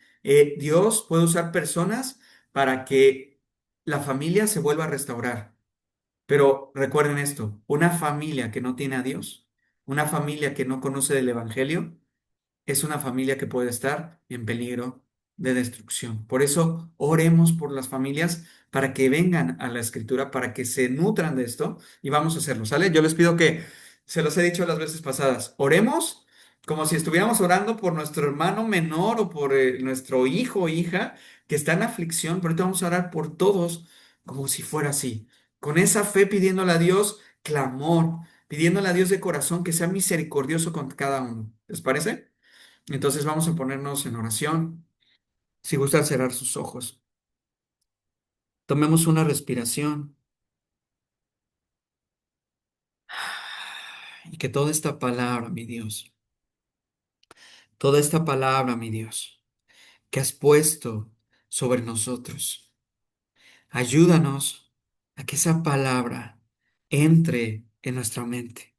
Dios puede usar personas para que la familia se vuelva a restaurar. Pero recuerden esto, una familia que no tiene a Dios, una familia que no conoce del Evangelio, es una familia que puede estar en peligro de destrucción. Por eso oremos por las familias para que vengan a la escritura, para que se nutran de esto y vamos a hacerlo, ¿sale? Yo les pido que, se los he dicho las veces pasadas, oremos como si estuviéramos orando por nuestro hermano menor o por nuestro hijo o hija que está en aflicción, pero ahorita vamos a orar por todos como si fuera así, con esa fe pidiéndole a Dios clamor, pidiéndole a Dios de corazón que sea misericordioso con cada uno. ¿Les parece? Entonces vamos a ponernos en oración. Si gustan cerrar sus ojos, tomemos una respiración y que toda esta palabra, mi Dios, toda esta palabra, mi Dios, que has puesto sobre nosotros, ayúdanos a que esa palabra entre en nuestra mente.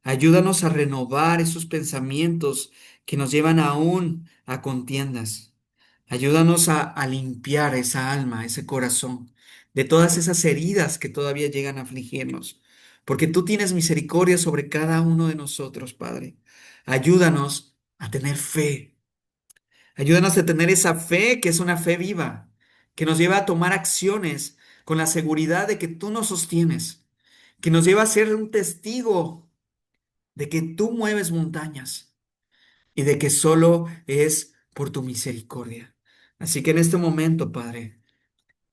Ayúdanos a renovar esos pensamientos que nos llevan aún a contiendas. Ayúdanos a limpiar esa alma, ese corazón, de todas esas heridas que todavía llegan a afligirnos. Porque tú tienes misericordia sobre cada uno de nosotros, Padre. Ayúdanos a tener fe. Ayúdanos a tener esa fe que es una fe viva, que nos lleva a tomar acciones con la seguridad de que tú nos sostienes, que nos lleva a ser un testigo de que tú mueves montañas y de que solo es por tu misericordia. Así que en este momento, Padre,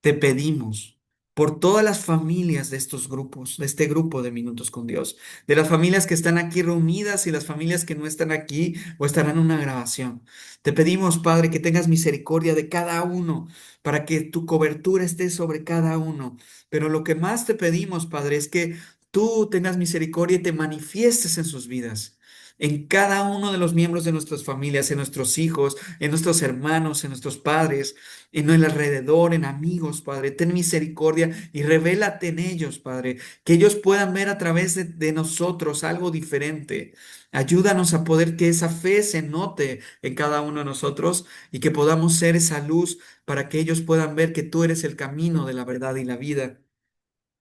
te pedimos por todas las familias de estos grupos, de este grupo de Minutos con Dios, de las familias que están aquí reunidas y las familias que no están aquí o estarán en una grabación. Te pedimos, Padre, que tengas misericordia de cada uno para que tu cobertura esté sobre cada uno. Pero lo que más te pedimos, Padre, es que tú tengas misericordia y te manifiestes en sus vidas. En cada uno de los miembros de nuestras familias, en nuestros hijos, en nuestros hermanos, en nuestros padres, en el alrededor, en amigos, Padre. Ten misericordia y revélate en ellos, Padre, que ellos puedan ver a través de nosotros algo diferente. Ayúdanos a poder que esa fe se note en cada uno de nosotros y que podamos ser esa luz para que ellos puedan ver que tú eres el camino de la verdad y la vida.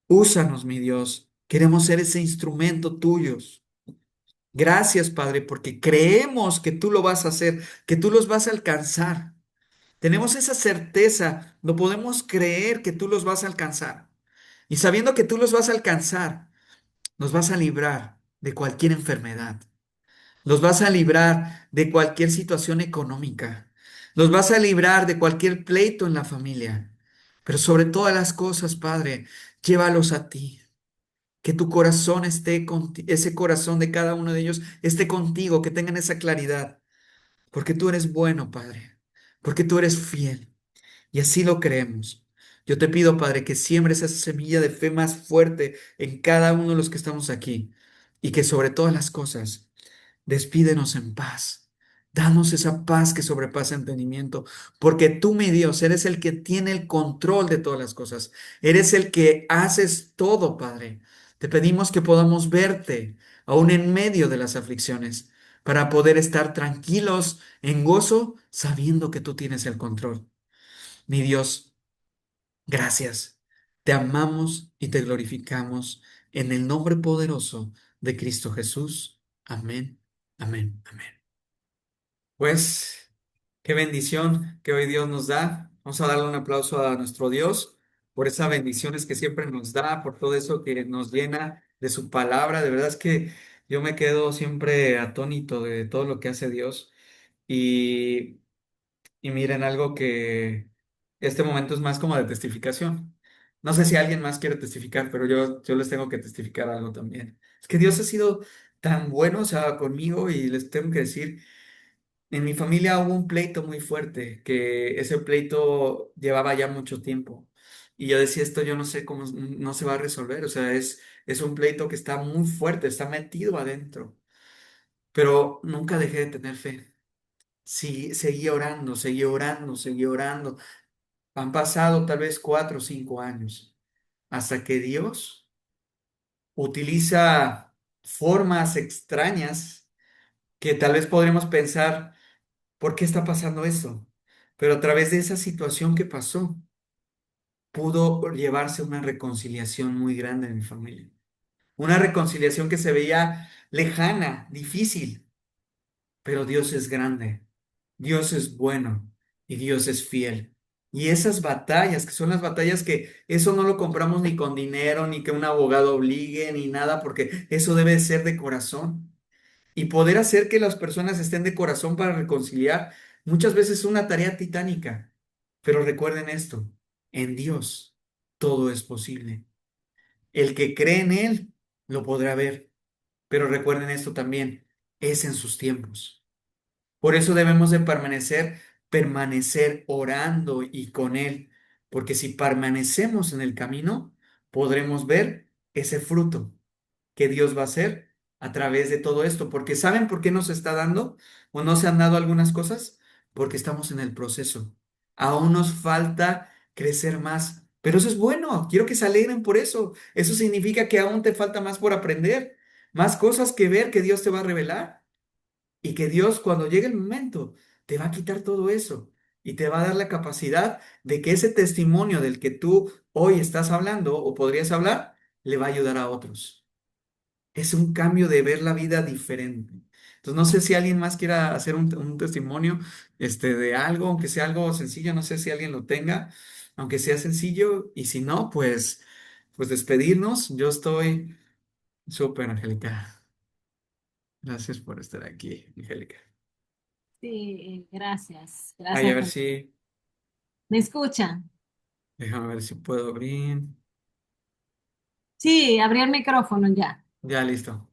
Úsanos, mi Dios. Queremos ser ese instrumento tuyos. Gracias, Padre, porque creemos que tú lo vas a hacer, que tú los vas a alcanzar. Tenemos esa certeza, no podemos creer que tú los vas a alcanzar. Y sabiendo que tú los vas a alcanzar, nos vas a librar de cualquier enfermedad, los vas a librar de cualquier situación económica, los vas a librar de cualquier pleito en la familia. Pero sobre todas las cosas, Padre, llévalos a ti. Que tu corazón esté contigo, ese corazón de cada uno de ellos esté contigo, que tengan esa claridad, porque tú eres bueno, Padre, porque tú eres fiel. Y así lo creemos. Yo te pido, Padre, que siembres esa semilla de fe más fuerte en cada uno de los que estamos aquí y que sobre todas las cosas, despídenos en paz. Danos esa paz que sobrepasa entendimiento, porque tú, mi Dios, eres el que tiene el control de todas las cosas. Eres el que haces todo, Padre. Te pedimos que podamos verte aún en medio de las aflicciones, para poder estar tranquilos en gozo, sabiendo que tú tienes el control. Mi Dios, gracias. Te amamos y te glorificamos en el nombre poderoso de Cristo Jesús. Amén, amén, amén. Pues qué bendición que hoy Dios nos da. Vamos a darle un aplauso a nuestro Dios por esas bendiciones que siempre nos da, por todo eso que nos llena de su palabra. De verdad es que yo me quedo siempre atónito de todo lo que hace Dios. Y Y miren, algo que este momento es más como de testificación. No sé si alguien más quiere testificar, pero yo les tengo que testificar algo también. Es que Dios ha sido tan bueno, o sea, conmigo y les tengo que decir, en mi familia hubo un pleito muy fuerte, que ese pleito llevaba ya mucho tiempo. Y yo decía, esto yo no sé cómo no se va a resolver, o sea, es un pleito que está muy fuerte, está metido adentro, pero nunca dejé de tener fe. Sí, seguí orando, seguí orando, seguí orando. Han pasado tal vez 4 o 5 años hasta que Dios utiliza. formas extrañas que tal vez podremos pensar, ¿por qué está pasando eso? Pero a través de esa situación que pasó, pudo llevarse una reconciliación muy grande en mi familia. Una reconciliación que se veía lejana, difícil, pero Dios es grande, Dios es bueno y Dios es fiel. Y esas batallas, que son las batallas que eso no lo compramos ni con dinero, ni que un abogado obligue, ni nada, porque eso debe ser de corazón. Y poder hacer que las personas estén de corazón para reconciliar, muchas veces es una tarea titánica. Pero recuerden esto, en Dios todo es posible. El que cree en Él lo podrá ver. Pero recuerden esto también, es en sus tiempos. Por eso debemos de permanecer orando y con Él, porque si permanecemos en el camino, podremos ver ese fruto que Dios va a hacer a través de todo esto. Porque ¿saben por qué nos está dando o no se han dado algunas cosas? Porque estamos en el proceso. Aún nos falta crecer más. Pero eso es bueno. Quiero que se alegren por eso. Eso significa que aún te falta más por aprender, más cosas que ver que Dios te va a revelar. Y que Dios, cuando llegue el momento, te va a quitar todo eso y te va a dar la capacidad de que ese testimonio del que tú hoy estás hablando o podrías hablar, le va a ayudar a otros. Es un cambio de ver la vida diferente. Entonces, no sé si alguien más quiera hacer un testimonio de algo, aunque sea algo sencillo, no sé si alguien lo tenga, aunque sea sencillo, y si no, pues despedirnos. Yo estoy súper, Angélica. Gracias por estar aquí, Angélica. Sí, gracias, Ay, a gracias. ver si, ¿Me escuchan? déjame ver si puedo abrir. Sí, abrí el micrófono ya. Ya, listo.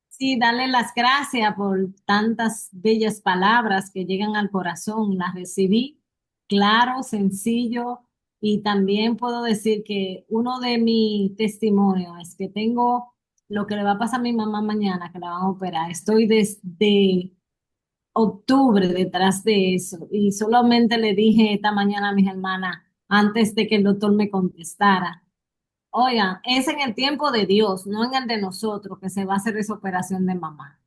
Sí, darle las gracias por tantas bellas palabras que llegan al corazón. Las recibí claro, sencillo, y también puedo decir que uno de mis testimonios es que tengo lo que le va a pasar a mi mamá mañana, que la van a operar. Estoy desde octubre detrás de eso y solamente le dije esta mañana a mis hermanas antes de que el doctor me contestara. Oigan, es en el tiempo de Dios, no en el de nosotros, que se va a hacer esa operación de mamá.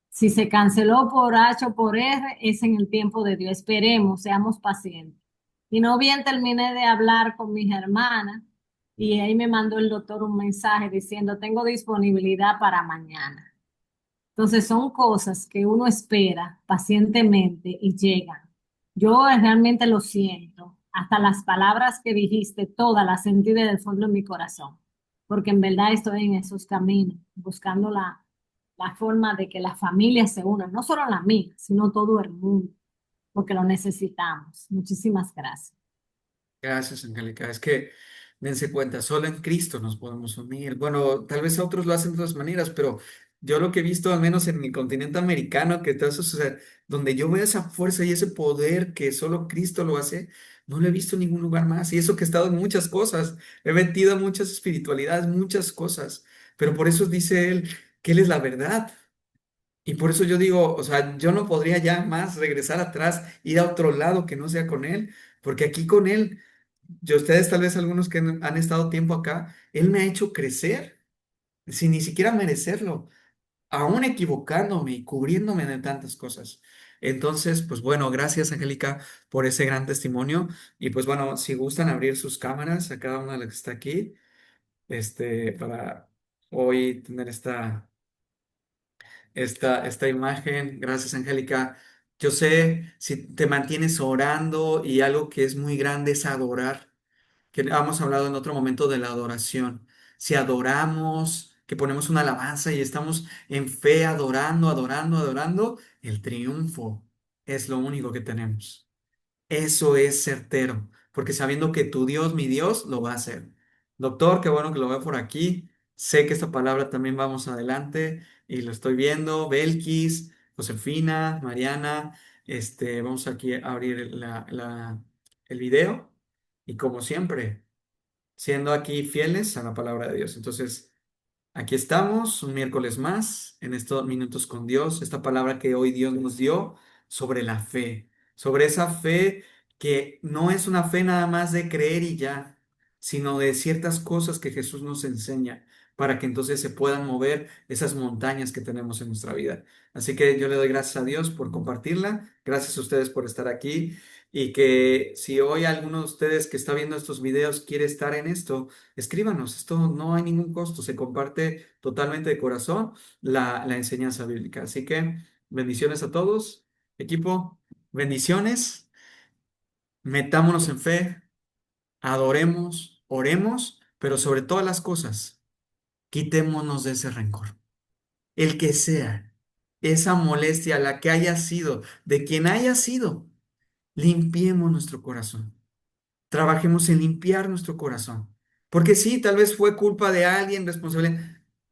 Si se canceló por H o por R, es en el tiempo de Dios. Esperemos, seamos pacientes. Y no bien terminé de hablar con mis hermanas y ahí me mandó el doctor un mensaje diciendo, tengo disponibilidad para mañana. Entonces son cosas que uno espera pacientemente y llegan. Yo realmente lo siento. Hasta las palabras que dijiste, todas las sentí desde el fondo de mi corazón, porque en verdad estoy en esos caminos, buscando la forma de que la familia se una, no solo la mía, sino todo el mundo, porque lo necesitamos. Muchísimas gracias. Gracias, Angélica. Es que dense cuenta, solo en Cristo nos podemos unir. Bueno, tal vez otros lo hacen de otras maneras, pero yo lo que he visto, al menos en mi continente americano, que todo eso, o sea, donde yo veo esa fuerza y ese poder que solo Cristo lo hace, no lo he visto en ningún lugar más. Y eso que he estado en muchas cosas, he metido muchas espiritualidades, muchas cosas, pero por eso dice él que él es la verdad. Y por eso yo digo, o sea, yo no podría ya más regresar atrás, ir a otro lado que no sea con él, porque aquí con él, yo ustedes tal vez algunos que han estado tiempo acá, él me ha hecho crecer sin ni siquiera merecerlo, aún equivocándome y cubriéndome de tantas cosas. Entonces, pues bueno, gracias Angélica por ese gran testimonio. Y pues bueno, si gustan abrir sus cámaras a cada una de las que está aquí, para hoy tener esta imagen. Gracias, Angélica. Yo sé si te mantienes orando y algo que es muy grande es adorar, que hemos hablado en otro momento de la adoración. Si adoramos, que ponemos una alabanza y estamos en fe adorando, adorando, adorando, el triunfo es lo único que tenemos. Eso es certero, porque sabiendo que tu Dios, mi Dios, lo va a hacer. Doctor, qué bueno que lo veo por aquí. Sé que esta palabra también vamos adelante y lo estoy viendo. Belkis, Josefina, Mariana, vamos aquí a abrir el video y como siempre, siendo aquí fieles a la palabra de Dios. Entonces, aquí estamos, un miércoles más, en estos minutos con Dios, esta palabra que hoy Dios nos dio sobre la fe, sobre esa fe que no es una fe nada más de creer y ya, sino de ciertas cosas que Jesús nos enseña, para que entonces se puedan mover esas montañas que tenemos en nuestra vida. Así que yo le doy gracias a Dios por compartirla, gracias a ustedes por estar aquí y que si hoy alguno de ustedes que está viendo estos videos quiere estar en esto, escríbanos, esto no hay ningún costo, se comparte totalmente de corazón la enseñanza bíblica. Así que bendiciones a todos, equipo, bendiciones, metámonos en fe, adoremos, oremos, pero sobre todas las cosas, quitémonos de ese rencor. El que sea, esa molestia, la que haya sido, de quien haya sido, limpiemos nuestro corazón. Trabajemos en limpiar nuestro corazón. Porque sí, tal vez fue culpa de alguien responsable,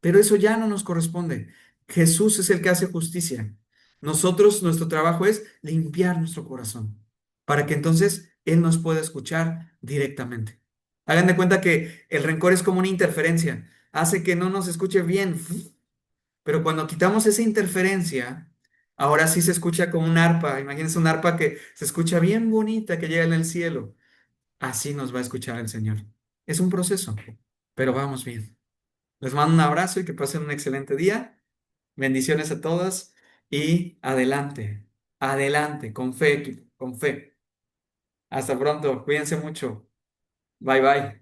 pero eso ya no nos corresponde. Jesús es el que hace justicia. Nosotros, nuestro trabajo es limpiar nuestro corazón para que entonces Él nos pueda escuchar directamente. Hagan de cuenta que el rencor es como una interferencia, hace que no nos escuche bien, pero cuando quitamos esa interferencia, ahora sí se escucha como un arpa. Imagínense un arpa que se escucha bien bonita que llega en el cielo. Así nos va a escuchar el Señor. Es un proceso, pero vamos bien. Les mando un abrazo y que pasen un excelente día. Bendiciones a todas y adelante, adelante, con fe, equipo, con fe. Hasta pronto, cuídense mucho. Bye bye.